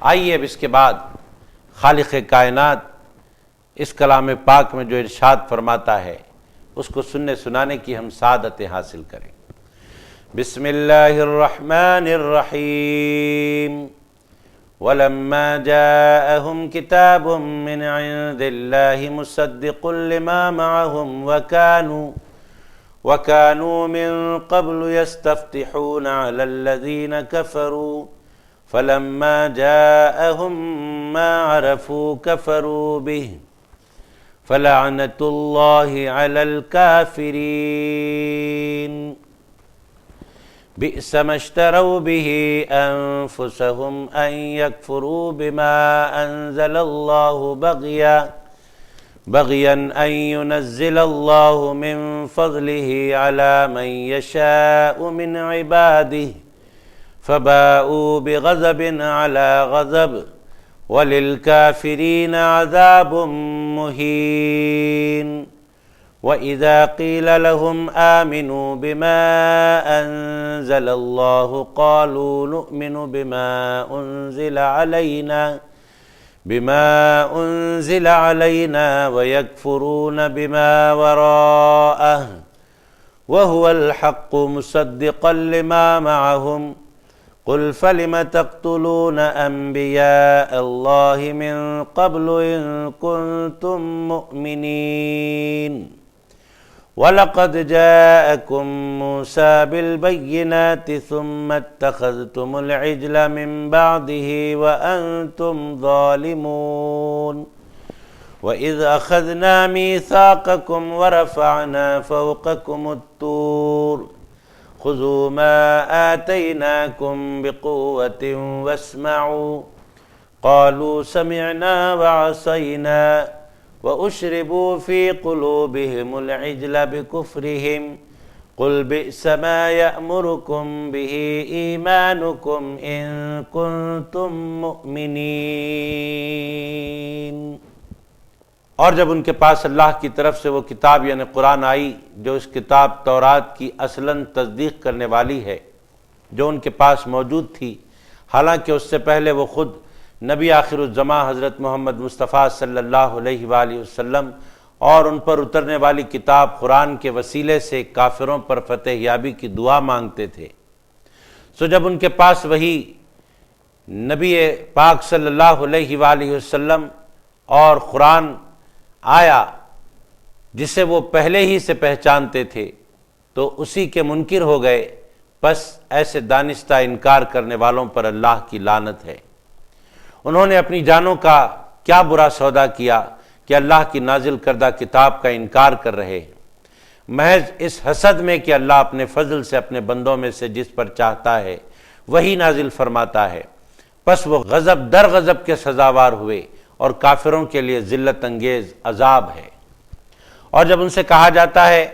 آئیے اب اس کے بعد خالق کائنات اس کلام پاک میں جو ارشاد فرماتا ہے اس کو سننے سنانے کی ہم سعادت حاصل کریں. بسم اللہ الرحمن الرحیم. وَلَمَّا جَاءَهُمْ كِتَابٌ مِّنْ عِندِ اللَّهِ مُصَدِّقٌ لِّمَا مَعَهُمْ وَكَانُوا مِن قَبْلُ يَسْتَفْتِحُونَ عَلَى الَّذِينَ كَفَرُوا فَلَمَّا جَاءَهُم مَّا عَرَفُوا كَفَرُوا بِهِ فَلَعْنَةُ اللَّهِ عَلَى الْكَافِرِينَ. بئس ما اشتروا به أنفسهم أن يكفروا بما أنزل الله بغيا بغيا أن ينزل الله من فضله على من يشاء من عباده فباءوا بغضب على غضب وللكافرين عذاب مهين وإذا قيل لهم آمنوا بما أنزل الله قالوا نؤمن بما أنزل علينا ويكفرون بما وراءه وهو الحق مصدقا لما معهم قل فلم تقتلون أنبياء الله من قبل إن كنتم مؤمنين وَلَقَدْ جَاءَكُم مُوسَى بِالْبَيِّنَاتِ ثُمَّ اتَّخَذْتُمُ الْعِجْلَ مِن بَعْدِهِ وَأَنْتُمْ ظَالِمُونَ وَإِذْ أَخَذْنَا مِيثَاقَكُمْ وَرَفَعْنَا فَوْقَكُمُ الطُّورَ خُذُوا مَا آتَيْنَاكُمْ بِقُوَّةٍ وَاسْمَعُوا قَالُوا سَمِعْنَا وَعَصَيْنَا وَأُشْرِبُوا فِي قُلُوبِهِمُ الْعِجْلَ بِكُفْرِهِمْ قُلْ بِئْسَ مَا يَأْمُرُكُمْ بِهِ إِيمَانُكُمْ إِن كُنتُم مُّؤْمِنِينَ۔ اور جب ان کے پاس اللہ کی طرف سے وہ کتاب یعنی قرآن آئی جو اس کتاب تورات کی اصلاً تصدیق کرنے والی ہے، جو ان کے پاس موجود تھی، حالانکہ اس سے پہلے وہ خود نبی آخر الزماں حضرت محمد مصطفیٰ صلی اللہ علیہ وآلہ وسلم اور ان پر اترنے والی کتاب قرآن کے وسیلے سے کافروں پر فتح یابی کی دعا مانگتے تھے۔ سو جب ان کے پاس وہی نبی پاک صلی اللہ علیہ وآلہ وسلم اور قرآن آیا جسے وہ پہلے ہی سے پہچانتے تھے تو اسی کے منکر ہو گئے، پس ایسے دانستہ انکار کرنے والوں پر اللہ کی لعنت ہے۔ انہوں نے اپنی جانوں کا کیا برا سودا کیا کہ اللہ کی نازل کردہ کتاب کا انکار کر رہے ہیں، محض اس حسد میں کہ اللہ اپنے فضل سے اپنے بندوں میں سے جس پر چاہتا ہے وہی نازل فرماتا ہے، پس وہ غضب در غضب کے سزاوار ہوئے اور کافروں کے لیے ذلت انگیز عذاب ہے۔ اور جب ان سے کہا جاتا ہے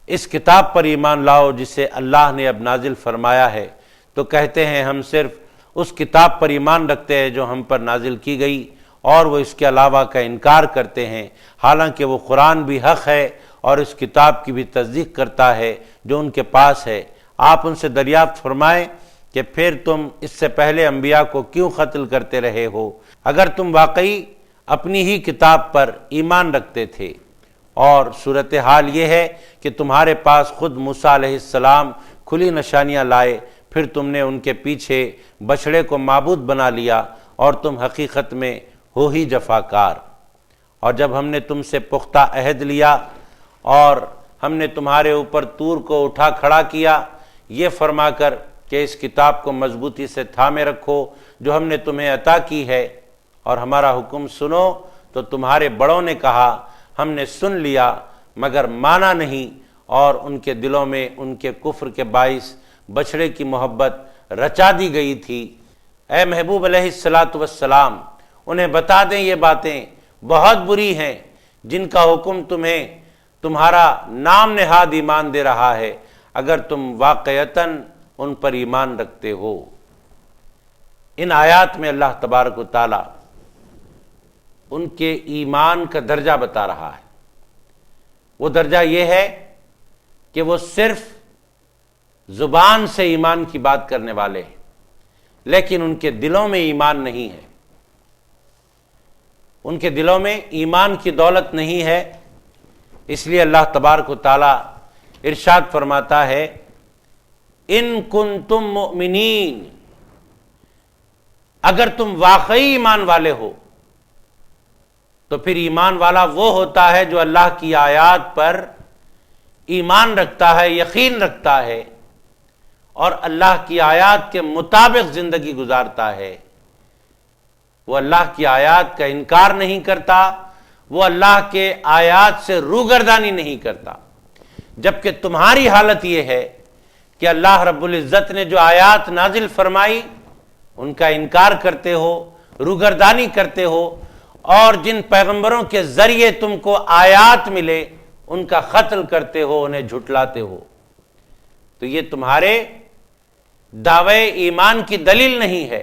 اس کتاب پر ایمان لاؤ جسے اللہ نے اب نازل فرمایا ہے، تو کہتے ہیں ہم صرف اس کتاب پر ایمان رکھتے ہیں جو ہم پر نازل کی گئی اور وہ اس کے علاوہ کا انکار کرتے ہیں، حالانکہ وہ قرآن بھی حق ہے اور اس کتاب کی بھی تصدیق کرتا ہے جو ان کے پاس ہے۔ آپ ان سے دریافت فرمائیں کہ پھر تم اس سے پہلے انبیاء کو کیوں قتل کرتے رہے ہو اگر تم واقعی اپنی ہی کتاب پر ایمان رکھتے تھے؟ اور صورتحال یہ ہے کہ تمہارے پاس خود موسیٰ علیہ السلام کھلی نشانیاں لائے، پھر تم نے ان کے پیچھے بچھڑے کو معبود بنا لیا اور تم حقیقت میں ہو ہی جفاکار۔ اور جب ہم نے تم سے پختہ عہد لیا اور ہم نے تمہارے اوپر طور کو اٹھا کھڑا کیا یہ فرما کر کہ اس کتاب کو مضبوطی سے تھامے رکھو جو ہم نے تمہیں عطا کی ہے اور ہمارا حکم سنو، تو تمہارے بڑوں نے کہا ہم نے سن لیا مگر مانا نہیں، اور ان کے دلوں میں ان کے کفر کے باعث بچھڑے کی محبت رچا دی گئی تھی۔ اے محبوب علیہ السلام انہیں بتا دیں یہ باتیں بہت بری ہیں جن کا حکم تمہیں تمہارا نام نہاد ایمان دے رہا ہے، اگر تم واقعتاً ان پر ایمان رکھتے ہو۔ ان آیات میں اللہ تبارک و تعالی ان کے ایمان کا درجہ بتا رہا ہے۔ وہ درجہ یہ ہے کہ وہ صرف زبان سے ایمان کی بات کرنے والے ہیں لیکن ان کے دلوں میں ایمان نہیں ہے، ان کے دلوں میں ایمان کی دولت نہیں ہے۔ اس لیے اللہ تبارک و تعالی ارشاد فرماتا ہے ان کنتم مؤمنین، اگر تم واقعی ایمان والے ہو تو پھر ایمان والا وہ ہوتا ہے جو اللہ کی آیات پر ایمان رکھتا ہے، یقین رکھتا ہے اور اللہ کی آیات کے مطابق زندگی گزارتا ہے۔ وہ اللہ کی آیات کا انکار نہیں کرتا، وہ اللہ کے آیات سے روگردانی نہیں کرتا، جبکہ تمہاری حالت یہ ہے کہ اللہ رب العزت نے جو آیات نازل فرمائی ان کا انکار کرتے ہو، روگردانی کرتے ہو اور جن پیغمبروں کے ذریعے تم کو آیات ملے ان کا قتل کرتے ہو، انہیں جھٹلاتے ہو، تو یہ تمہارے دعوے ایمان کی دلیل نہیں ہے۔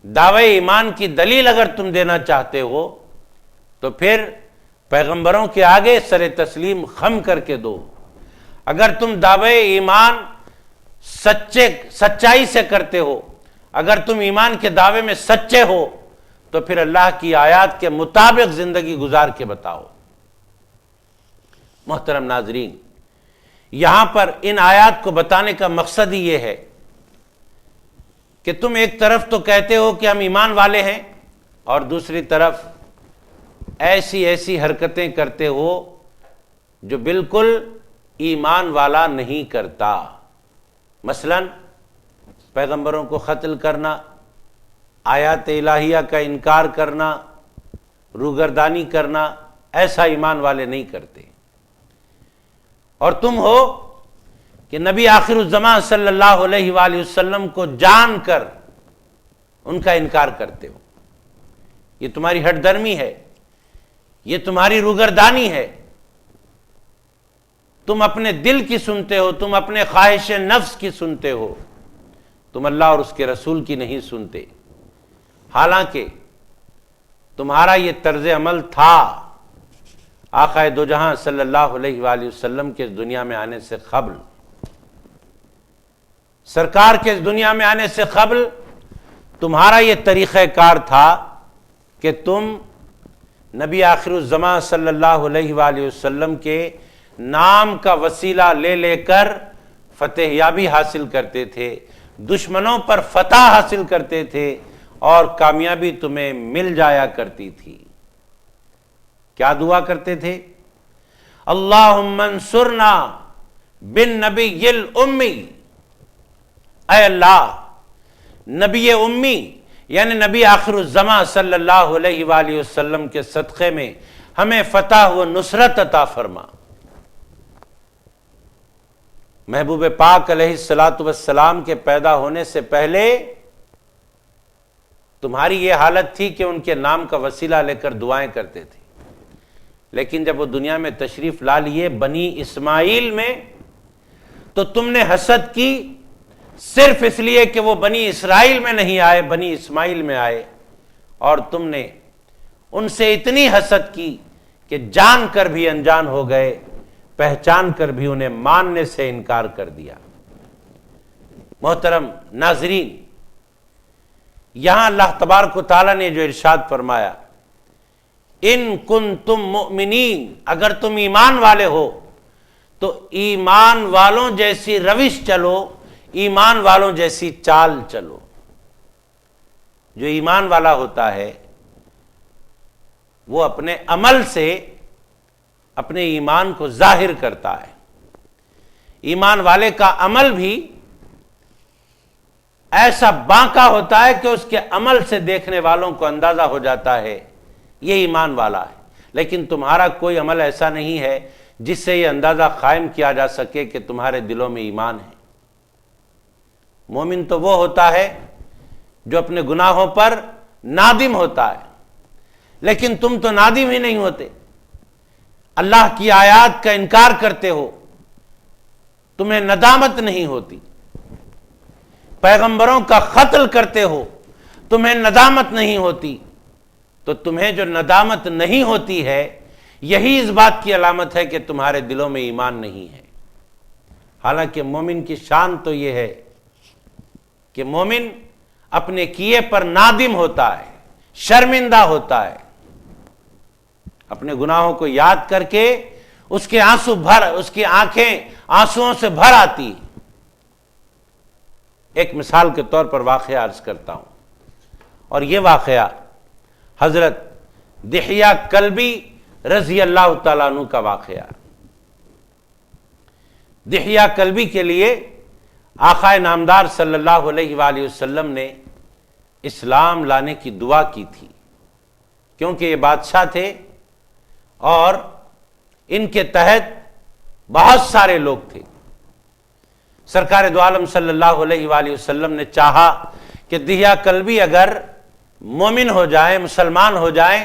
دعوے ایمان کی دلیل اگر تم دینا چاہتے ہو تو پھر پیغمبروں کے آگے سر تسلیم خم کر کے دو۔ اگر تم دعوے ایمان سچائی سے کرتے ہو، اگر تم ایمان کے دعوے میں سچے ہو تو پھر اللہ کی آیات کے مطابق زندگی گزار کے بتاؤ۔ محترم ناظرین، یہاں پر ان آیات کو بتانے کا مقصد ہی یہ ہے کہ تم ایک طرف تو کہتے ہو کہ ہم ایمان والے ہیں اور دوسری طرف ایسی حرکتیں کرتے ہو جو بالکل ایمان والا نہیں کرتا۔ مثلا پیغمبروں کو قتل کرنا، آیات الہیہ کا انکار کرنا، روگردانی کرنا، ایسا ایمان والے نہیں کرتے۔ اور تم ہو کہ نبی آخر الزمان صلی اللہ علیہ وآلہ وسلم کو جان کر ان کا انکار کرتے ہو۔ یہ تمہاری ہٹ درمی ہے، یہ تمہاری روگردانی ہے۔ تم اپنے دل کی سنتے ہو، تم اپنے خواہش نفس کی سنتے ہو، تم اللہ اور اس کے رسول کی نہیں سنتے، حالانکہ تمہارا یہ طرز عمل تھا آقا دو جہاں صلی اللہ علیہ وآلہ وسلم کے اس دنیا میں آنے سے قبل۔ سرکار کے اس دنیا میں آنے سے قبل تمہارا یہ طریقہ کار تھا کہ تم نبی آخر الزمان صلی اللہ علیہ وآلہ وسلم کے نام کا وسیلہ لے لے کر فتح یابی حاصل کرتے تھے، دشمنوں پر فتح حاصل کرتے تھے اور کامیابی تمہیں مل جایا کرتی تھی۔ کیا دعا کرتے تھے؟ اللہم انصرنا بالنبی الامی، اے اللہ نبی امی یعنی نبی آخر الزمان صلی اللہ علیہ وآلہ وسلم کے صدقے میں ہمیں فتح و نصرت عطا فرما۔ محبوب پاک علیہ السلام کے پیدا ہونے سے پہلے تمہاری یہ حالت تھی کہ ان کے نام کا وسیلہ لے کر دعائیں کرتے تھے، لیکن جب وہ دنیا میں تشریف لا لیے بنی اسماعیل میں تو تم نے حسد کی، صرف اس لیے کہ وہ بنی اسرائیل میں نہیں آئے، بنی اسماعیل میں آئے، اور تم نے ان سے اتنی حسد کی کہ جان کر بھی انجان ہو گئے، پہچان کر بھی انہیں ماننے سے انکار کر دیا۔ محترم ناظرین، یہاں اللہ تبارک و تعالیٰ نے جو ارشاد فرمایا، ان کنتم مؤمنین، اگر تم ایمان والے ہو تو ایمان والوں جیسی روش چلو، ایمان والوں جیسی چال چلو۔ جو ایمان والا ہوتا ہے وہ اپنے عمل سے اپنے ایمان کو ظاہر کرتا ہے۔ ایمان والے کا عمل بھی ایسا بانکا ہوتا ہے کہ اس کے عمل سے دیکھنے والوں کو اندازہ ہو جاتا ہے یہ ایمان والا ہے، لیکن تمہارا کوئی عمل ایسا نہیں ہے جس سے یہ اندازہ قائم کیا جا سکے کہ تمہارے دلوں میں ایمان ہے۔ مومن تو وہ ہوتا ہے جو اپنے گناہوں پر نادم ہوتا ہے، لیکن تم تو نادم ہی نہیں ہوتے، اللہ کی آیات کا انکار کرتے ہو، تمہیں ندامت نہیں ہوتی، پیغمبروں کا قتل کرتے ہو، تمہیں ندامت نہیں ہوتی، تو تمہیں جو ندامت نہیں ہوتی ہے یہی اس بات کی علامت ہے کہ تمہارے دلوں میں ایمان نہیں ہے۔ حالانکہ مومن کی شان تو یہ ہے کہ مومن اپنے کیے پر نادم ہوتا ہے، شرمندہ ہوتا ہے، اپنے گناہوں کو یاد کر کے اس کی آنکھیں آنسوؤں سے بھر آتی۔ ایک مثال کے طور پر واقعہ عرض کرتا ہوں، اور یہ واقعہ حضرت دحیہ کلبی رضی اللہ تعالیٰ عنہ کا واقعہ۔ دحیہ کلبی کے لیے آقا نامدار صلی اللہ علیہ وآلہ وسلم نے اسلام لانے کی دعا کی تھی، کیونکہ یہ بادشاہ تھے اور ان کے تحت بہت سارے لوگ تھے۔ سرکار دو عالم صلی اللہ علیہ وآلہ وسلم نے چاہا کہ دحیہ کلبی اگر مومن ہو جائیں، مسلمان ہو جائیں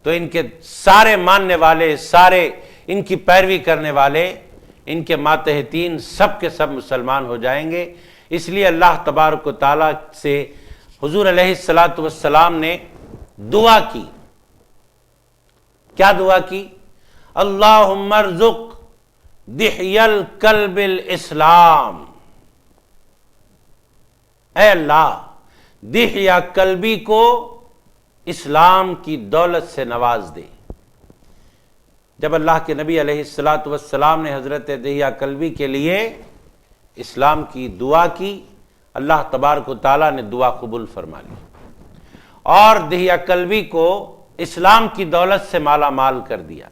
تو ان کے سارے ماننے والے، سارے ان کی پیروی کرنے والے، ان کے ماتحتین سب کے سب مسلمان ہو جائیں گے۔ اس لیے اللہ تبارک و تعالیٰ سے حضور علیہ الصلاۃ والسلام نے دعا کی۔ کیا دعا کی؟ اللہم ارزق دحی القلب الاسلام، اے اللہ دحیہ قلبی کو اسلام کی دولت سے نواز دے۔ جب اللہ کے نبی علیہ الصلاۃ والسلام نے حضرت دحیہ قلبی کے لیے اسلام کی دعا کی، اللہ تبارک و تعالیٰ نے دعا قبول فرما لی اور دحیہ قلبی کو اسلام کی دولت سے مالا مال کر دیا۔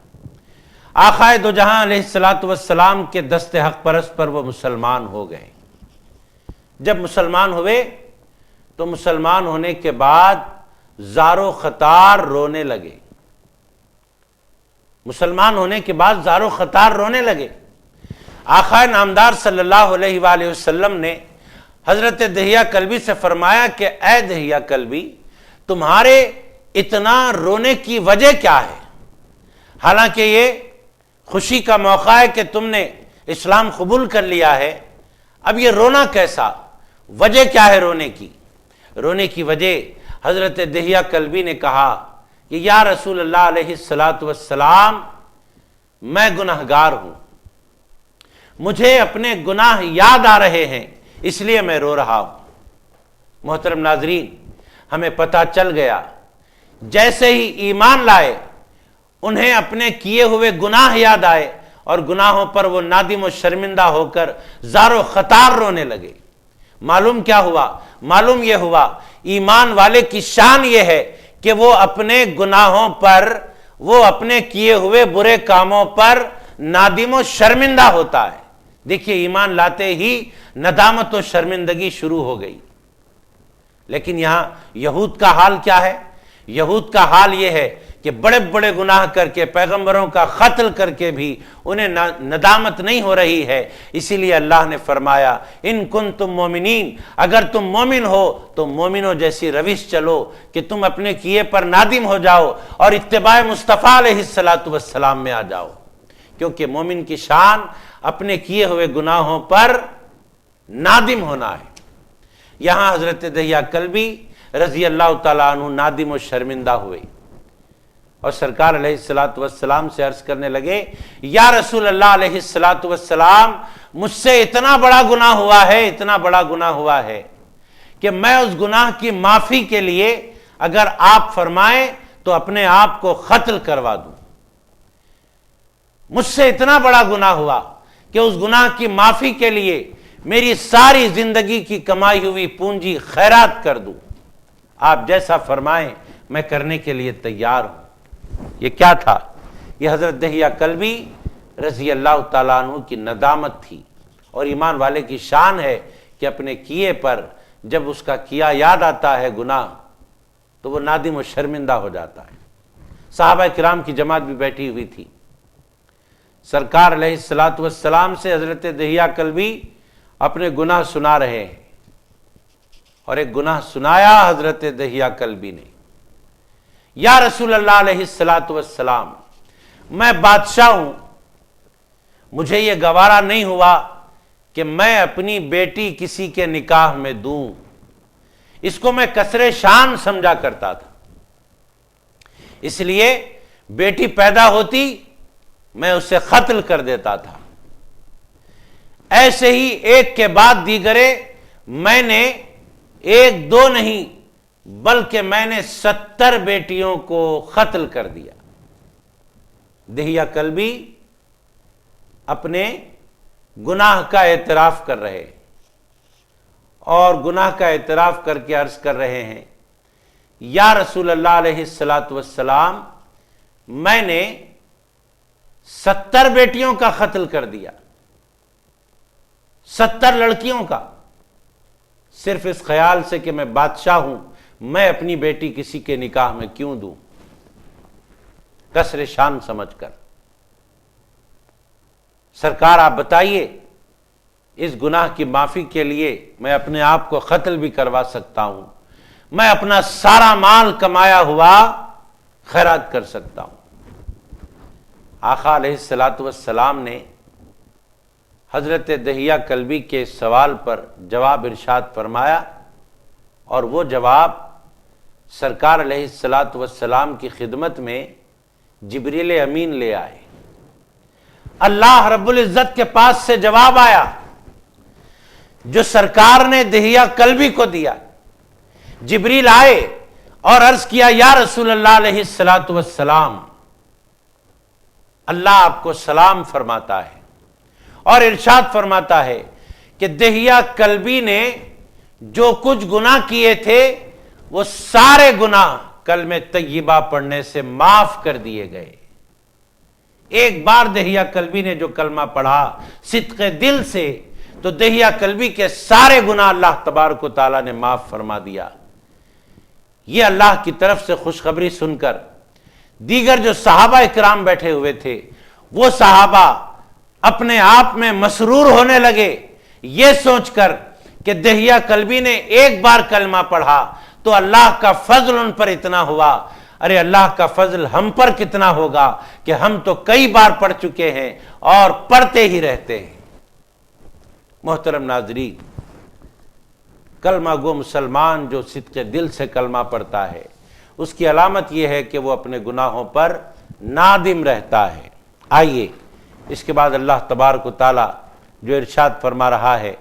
آقائے دو جہاں علیہ الصلاۃ والسلام کے دست حق پرست پر وہ مسلمان ہو گئے۔ جب مسلمان ہوئے تو مسلمان ہونے کے بعد زار و خطار رونے لگے۔ مسلمان ہونے کے بعد زار و خطار رونے لگے۔ آقا نامدار صلی اللہ علیہ وآلہ وسلم نے حضرت دحیہ قلبی سے فرمایا کہ اے دحیہ قلبی، تمہارے اتنا رونے کی وجہ کیا ہے؟ حالانکہ یہ خوشی کا موقع ہے کہ تم نے اسلام قبول کر لیا ہے، اب یہ رونا کیسا؟ وجہ کیا ہے رونے کی؟ رونے کی وجہ حضرت دحیہ قلبی نے کہا کہ یا رسول اللہ علیہ الصلاۃ والسلام، میں گناہگار ہوں، مجھے اپنے گناہ یاد آ رہے ہیں، اس لیے میں رو رہا ہوں۔ محترم ناظرین، ہمیں پتہ چل گیا جیسے ہی ایمان لائے انہیں اپنے کیے ہوئے گناہ یاد آئے اور گناہوں پر وہ نادم و شرمندہ ہو کر زار و خطار رونے لگے۔ معلوم کیا ہوا؟ معلوم یہ ہوا ایمان والے کی شان یہ ہے کہ وہ اپنے گناہوں پر، وہ اپنے کیے ہوئے برے کاموں پر نادم و شرمندہ ہوتا ہے۔ دیکھیے ایمان لاتے ہی ندامت و شرمندگی شروع ہو گئی۔ لیکن یہاں یہود کا حال کیا ہے؟ یہود کا حال یہ ہے کہ بڑے بڑے گناہ کر کے، پیغمبروں کا قتل کر کے بھی انہیں ندامت نہیں ہو رہی ہے۔ اسی لیے اللہ نے فرمایا ان کنتم مومنین، اگر تم مومن ہو تو مومنوں جیسی روش چلو کہ تم اپنے کیے پر نادم ہو جاؤ اور اتباع مصطفیٰ علیہ الصلاۃ والسلام میں آ جاؤ، کیونکہ مومن کی شان اپنے کیے ہوئے گناہوں پر نادم ہونا ہے۔ یہاں حضرت دحیہ قلبی رضی اللہ تعالیٰ عنہ نادم و شرمندہ ہوئے اور سرکار علیہ الصلاۃ والسلام سے عرض کرنے لگے یا رسول اللہ علیہ الصلاۃ والسلام، مجھ سے اتنا بڑا گناہ ہوا ہے، اتنا بڑا گناہ ہوا ہے کہ میں اس گناہ کی معافی کے لیے اگر آپ فرمائیں تو اپنے آپ کو قتل کروا دوں۔ مجھ سے اتنا بڑا گناہ ہوا کہ اس گناہ کی معافی کے لیے میری ساری زندگی کی کمائی ہوئی پونجی خیرات کر دوں، آپ جیسا فرمائیں میں کرنے کے لیے تیار ہوں۔ یہ کیا تھا؟ یہ حضرت دحیہ قلبی رضی اللہ تعالیٰ عنہ کی ندامت تھی، اور ایمان والے کی شان ہے کہ اپنے کیے پر جب اس کا کیا یاد آتا ہے گناہ تو وہ نادم و شرمندہ ہو جاتا ہے۔ صحابہ کرام کی جماعت بھی بیٹھی ہوئی تھی، سرکار علیہ الصلاۃ والسلام سے حضرت دحیہ قلبی اپنے گناہ سنا رہے ہیں، اور ایک گناہ سنایا حضرت دحیہ قلبی نے، یا رسول اللہ علیہ الصلاۃ والسلام، میں بادشاہ ہوں، مجھے یہ گوارا نہیں ہوا کہ میں اپنی بیٹی کسی کے نکاح میں دوں، اس کو میں کسر شان سمجھا کرتا تھا، اس لیے بیٹی پیدا ہوتی میں اسے قتل کر دیتا تھا۔ ایسے ہی ایک کے بعد دیگرے میں نے ایک دو نہیں بلکہ میں نے 70 بیٹیوں کو قتل کر دیا۔ دحیہ قلبی اپنے گناہ کا اعتراف کر رہے اور گناہ کا اعتراف کر کے عرض کر رہے ہیں یا رسول اللہ علیہ الصلاۃ والسلام، میں نے 70 بیٹیوں کا قتل کر دیا، 70 لڑکیوں کا، صرف اس خیال سے کہ میں بادشاہ ہوں، میں اپنی بیٹی کسی کے نکاح میں کیوں دوں، کسر شان سمجھ کر۔ سرکار آپ بتائیے، اس گناہ کی معافی کے لیے میں اپنے آپ کو قتل بھی کروا سکتا ہوں، میں اپنا سارا مال کمایا ہوا خیرات کر سکتا ہوں۔ آقا علیہ الصلاۃ والسلام نے حضرت دہیہ کلبی کے سوال پر جواب ارشاد فرمایا، اور وہ جواب سرکار علیہ الصلاۃ والسلام کی خدمت میں جبریل امین لے آئے۔ اللہ رب العزت کے پاس سے جواب آیا جو سرکار نے دہیہ کلبی کو دیا۔ جبریل آئے اور عرض کیا، یا رسول اللہ علیہ الصلاۃ والسلام، اللہ آپ کو سلام فرماتا ہے اور ارشاد فرماتا ہے کہ دہیہ کلبی نے جو کچھ گناہ کیے تھے وہ سارے گناہ کلمہ طیبہ پڑھنے سے معاف کر دیے گئے۔ ایک بار دہیہ کلبی نے جو کلمہ پڑھا صدق دل سے، تو دہیہ کلبی کے سارے گناہ اللہ تبارک و تعالیٰ نے معاف فرما دیا۔ یہ اللہ کی طرف سے خوشخبری سن کر دیگر جو صحابہ اکرام بیٹھے ہوئے تھے، وہ صحابہ اپنے آپ میں مسرور ہونے لگے، یہ سوچ کر کہ دہیہ کلبی نے ایک بار کلمہ پڑھا تو اللہ کا فضل ان پر اتنا ہوا، ارے اللہ کا فضل ہم پر کتنا ہوگا کہ ہم تو کئی بار پڑھ چکے ہیں اور پڑھتے ہی رہتے ہیں۔ محترم ناظرین، کلمہ گو مسلمان جو صدق دل سے کلمہ پڑھتا ہے، اس کی علامت یہ ہے کہ وہ اپنے گناہوں پر نادم رہتا ہے۔ آئیے اس کے بعد اللہ تبارک و تعالیٰ جو ارشاد فرما رہا ہے،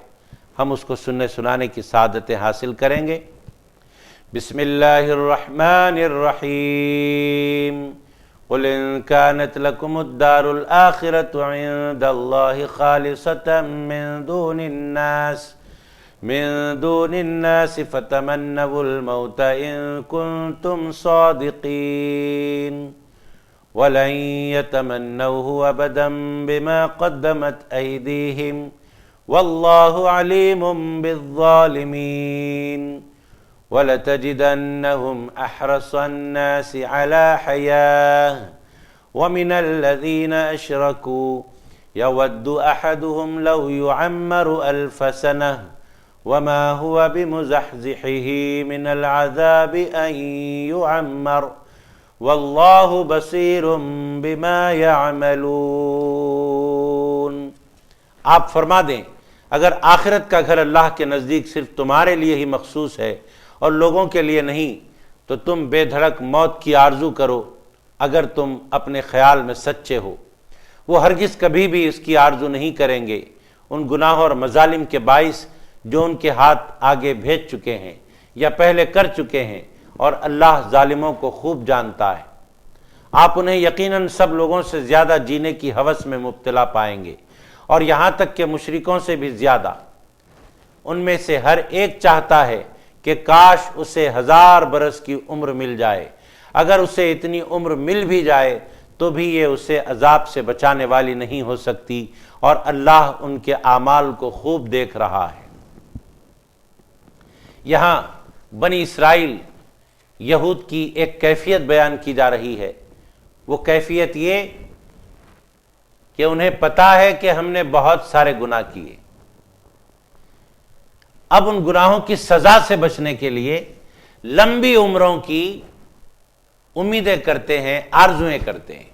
ہم اس کو سننے سنانے کی سعادتیں حاصل کریں گے۔ بسم اللہ الرحمن الرحیم، قل ان كانت لكم الدار الآخرة عند الله خالصة من دون الناس فتمنوا الموت إن كنتم صادقين ولن يتمنوه أبدا بما قدمت أيديهم والله عليم بالظالمين ولتجدنهم أحرص الناس على حياة ومن الذين أشركوا يود أحدهم لو يعمر ألف سنة وما هو بمزحزحه من العذاب أن يعمر والله بصير بما يعملون۔ آپ فرما دیں، اگر آخرت کا گھر اللہ کے نزدیک صرف تمہارے لیے ہی مخصوص ہے اور لوگوں کے لیے نہیں، تو تم بے دھڑک موت کی آرزو کرو اگر تم اپنے خیال میں سچے ہو۔ وہ ہرگز کبھی بھی اس کی آرزو نہیں کریں گے ان گناہوں اور مظالم کے باعث جو ان کے ہاتھ آگے بھیج چکے ہیں یا پہلے کر چکے ہیں، اور اللہ ظالموں کو خوب جانتا ہے۔ آپ انہیں یقیناً سب لوگوں سے زیادہ جینے کی ہوس میں مبتلا پائیں گے، اور یہاں تک کہ مشرکوں سے بھی زیادہ۔ ان میں سے ہر ایک چاہتا ہے کہ کاش اسے 1000 برس کی عمر مل جائے، اگر اسے اتنی عمر مل بھی جائے تو بھی یہ اسے عذاب سے بچانے والی نہیں ہو سکتی، اور اللہ ان کے اعمال کو خوب دیکھ رہا ہے۔ یہاں بنی اسرائیل یہود کی ایک کیفیت بیان کی جا رہی ہے۔ وہ کیفیت یہ کہ انہیں پتا ہے کہ ہم نے بہت سارے گناہ کیے، اب ان گناہوں کی سزا سے بچنے کے لیے لمبی عمروں کی امیدیں کرتے ہیں، آرزویں کرتے ہیں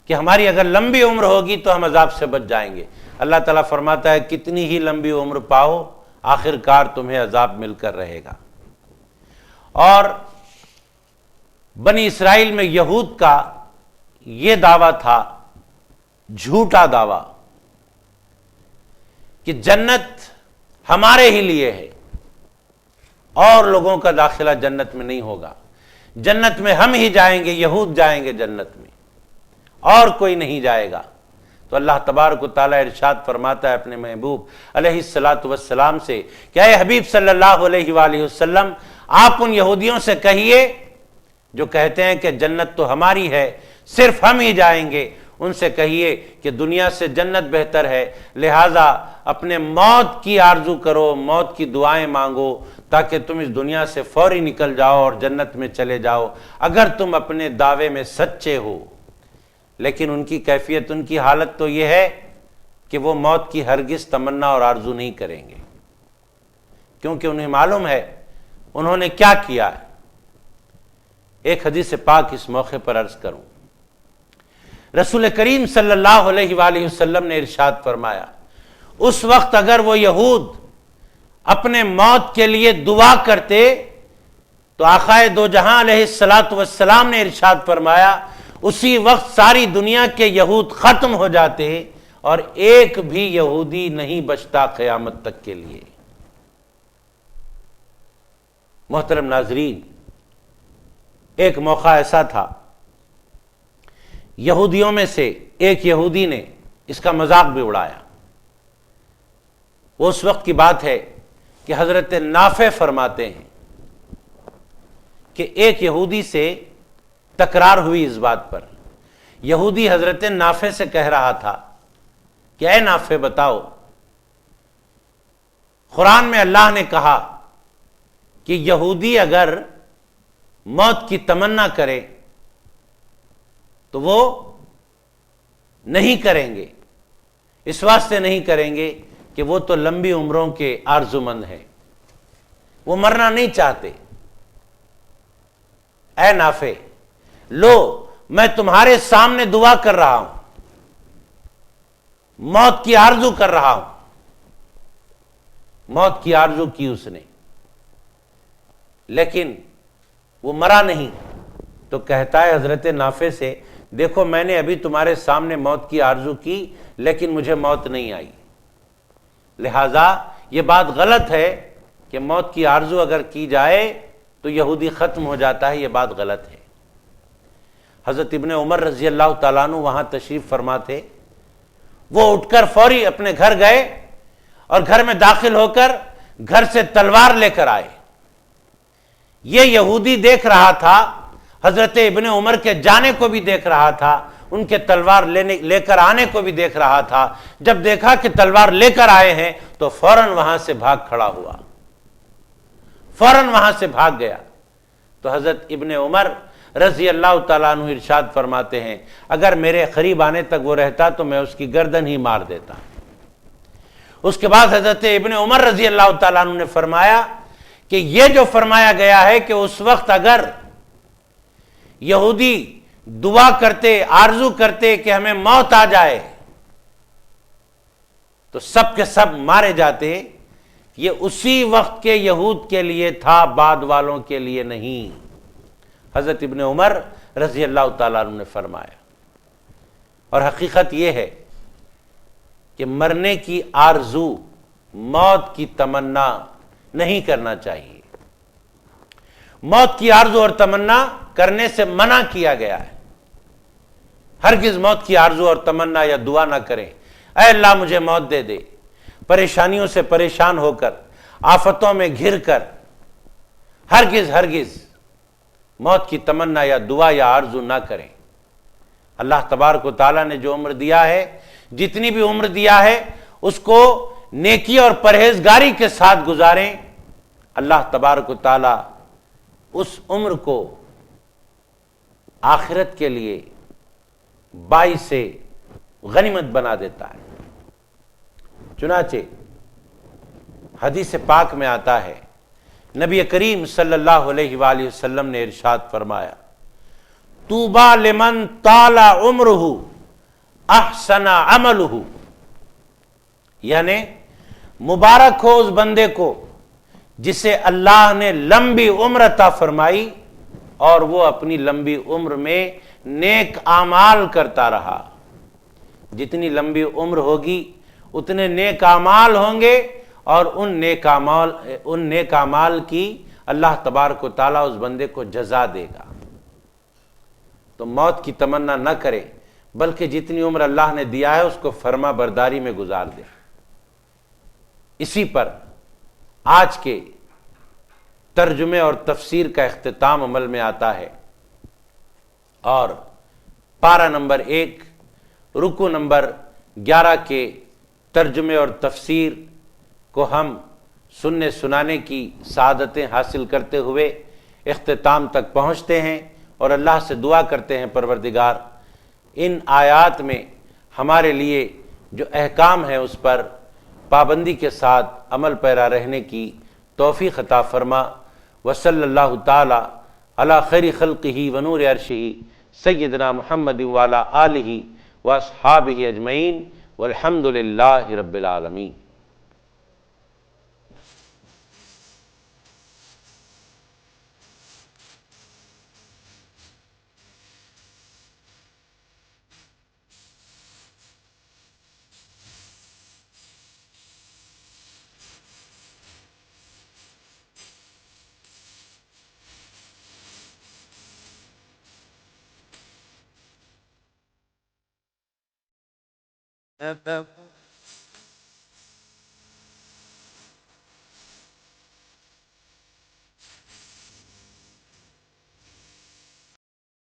کہ ہماری اگر لمبی عمر ہوگی تو ہم عذاب سے بچ جائیں گے۔ اللہ تعالیٰ فرماتا ہے کتنی ہی لمبی عمر پاؤ، آخر کار تمہیں عذاب مل کر رہے گا۔ اور بنی اسرائیل میں یہود کا یہ دعویٰ تھا، جھوٹا دعویٰ، کہ جنت ہمارے ہی لیے ہے اور لوگوں کا داخلہ جنت میں نہیں ہوگا، جنت میں ہم ہی جائیں گے، یہود جائیں گے جنت میں، اور کوئی نہیں جائے گا۔ تو اللہ تبارک و تعالیٰ ارشاد فرماتا ہے اپنے محبوب علیہ الصلاۃ والسلام سے کہ اے حبیب صلی اللہ علیہ وآلہ وسلم، آپ ان یہودیوں سے کہیے جو کہتے ہیں کہ جنت تو ہماری ہے، صرف ہم ہی جائیں گے، ان سے کہیے کہ دنیا سے جنت بہتر ہے، لہٰذا اپنے موت کی آرزو کرو، موت کی دعائیں مانگو تاکہ تم اس دنیا سے فوری نکل جاؤ اور جنت میں چلے جاؤ اگر تم اپنے دعوے میں سچے ہو۔ لیکن ان کی کیفیت، ان کی حالت تو یہ ہے کہ وہ موت کی ہرگز تمنا اور آرزو نہیں کریں گے، کیونکہ انہیں معلوم ہے انہوں نے کیا کیا ہے۔ ایک حدیث پاک اس موقع پر عرض کروں۔ رسول کریم صلی اللہ علیہ وآلہ وسلم نے ارشاد فرمایا، اس وقت اگر وہ یہود اپنے موت کے لیے دعا کرتے تو آقائے دو جہاں علیہ الصلاۃ والسلام نے ارشاد فرمایا اسی وقت ساری دنیا کے یہود ختم ہو جاتے اور ایک بھی یہودی نہیں بچتا قیامت تک کے لیے۔ محترم ناظرین، ایک موقع ایسا تھا، یہودیوں میں سے ایک یہودی نے اس کا مذاق بھی اڑایا۔ وہ اس وقت کی بات ہے کہ حضرت نافع فرماتے ہیں کہ ایک یہودی سے تکرار ہوئی اس بات پر۔ یہودی حضرت نافع سے کہہ رہا تھا کہ اے نافع بتاؤ، قرآن میں اللہ نے کہا کہ یہودی اگر موت کی تمنا کرے تو وہ نہیں کریں گے، اس واسطے نہیں کریں گے کہ وہ تو لمبی عمروں کے آرزومند ہیں، وہ مرنا نہیں چاہتے۔ اے نافع، لو میں تمہارے سامنے دعا کر رہا ہوں، موت کی آرزو کر رہا ہوں۔ موت کی آرزو کی اس نے، لیکن وہ مرا نہیں، تو کہتا ہے حضرت نافع سے، دیکھو میں نے ابھی تمہارے سامنے موت کی آرزو کی لیکن مجھے موت نہیں آئی، لہذا یہ بات غلط ہے کہ موت کی آرزو اگر کی جائے تو یہودی ختم ہو جاتا ہے، یہ بات غلط ہے۔ حضرت ابن عمر رضی اللہ تعالیٰ عنہ وہاں تشریف فرما تھے، وہ اٹھ کر فوری اپنے گھر گئے اور گھر میں داخل ہو کر گھر سے تلوار لے کر آئے۔ یہ یہودی دیکھ رہا تھا، حضرت ابن عمر کے جانے کو بھی دیکھ رہا تھا، ان کے تلوار لے کر آنے کو بھی دیکھ رہا تھا۔ جب دیکھا کہ تلوار لے کر آئے ہیں تو فوراً وہاں سے بھاگ کھڑا ہوا، فوراً وہاں سے بھاگ گیا۔ تو حضرت ابن عمر رضی اللہ تعالیٰ عنہ ارشاد فرماتے ہیں، اگر میرے قریب آنے تک وہ رہتا تو میں اس کی گردن ہی مار دیتا۔ اس کے بعد حضرت ابن عمر رضی اللہ تعالیٰ عنہ نے فرمایا کہ یہ جو فرمایا گیا ہے کہ اس وقت اگر یہودی دعا کرتے، آرزو کرتے کہ ہمیں موت آ جائے تو سب کے سب مارے جاتے، یہ اسی وقت کے یہود کے لیے تھا، بعد والوں کے لیے نہیں۔ حضرت ابن عمر رضی اللہ تعالیٰ عنہ نے فرمایا۔ اور حقیقت یہ ہے کہ مرنے کی آرزو، موت کی تمنا نہیں کرنا چاہیے۔ موت کی آرزو اور تمنا کرنے سے منع کیا گیا ہے۔ ہرگز موت کی آرزو اور تمنا یا دعا نہ کریں، اے اللہ مجھے موت دے دے، پریشانیوں سے پریشان ہو کر، آفتوں میں گھر کر، ہرگز ہرگز موت کی تمنا یا دعا یا آرزو نہ کریں۔ اللہ تبارک و تعالیٰ نے جو عمر دیا ہے، جتنی بھی عمر دیا ہے، اس کو نیکی اور پرہیزگاری کے ساتھ گزاریں۔ اللہ تبارک و تعالیٰ اس عمر کو آخرت کے لیے باعث غنیمت بنا دیتا ہے۔ چنانچہ حدیث پاک میں آتا ہے، نبی کریم صلی اللہ علیہ وآلہ وسلم نے ارشاد فرمایا، طوبی لمن طال عمرہ احسن عملہ، یعنی مبارک ہو اس بندے کو جسے اللہ نے لمبی عمر عطا فرمائی اور وہ اپنی لمبی عمر میں نیک اعمال کرتا رہا۔ جتنی لمبی عمر ہوگی اتنے نیک اعمال ہوں گے اور ان نیک اعمال کی اللہ تبارک و تعالیٰ اس بندے کو جزا دے گا۔ تو موت کی تمنا نہ کرے، بلکہ جتنی عمر اللہ نے دیا ہے اس کو فرما برداری میں گزار دے۔ اسی پر آج کے ترجمے اور تفسیر کا اختتام عمل میں آتا ہے، اور پارہ نمبر 1 رکو نمبر 11 کے ترجمے اور تفسیر کو ہم سننے سنانے کی سعادتیں حاصل کرتے ہوئے اختتام تک پہنچتے ہیں، اور اللہ سے دعا کرتے ہیں پروردگار ان آیات میں ہمارے لیے جو احکام ہیں اس پر پابندی کے ساتھ عمل پیرا رہنے کی توفیق عطا فرما۔ وصلی اللہ تعالی علی خیر خلقہ ونور عرشہ سیدنا محمد وعلی آلہ واصحابہ اجمعین والحمد للہ رب العالمین۔ أفكنتم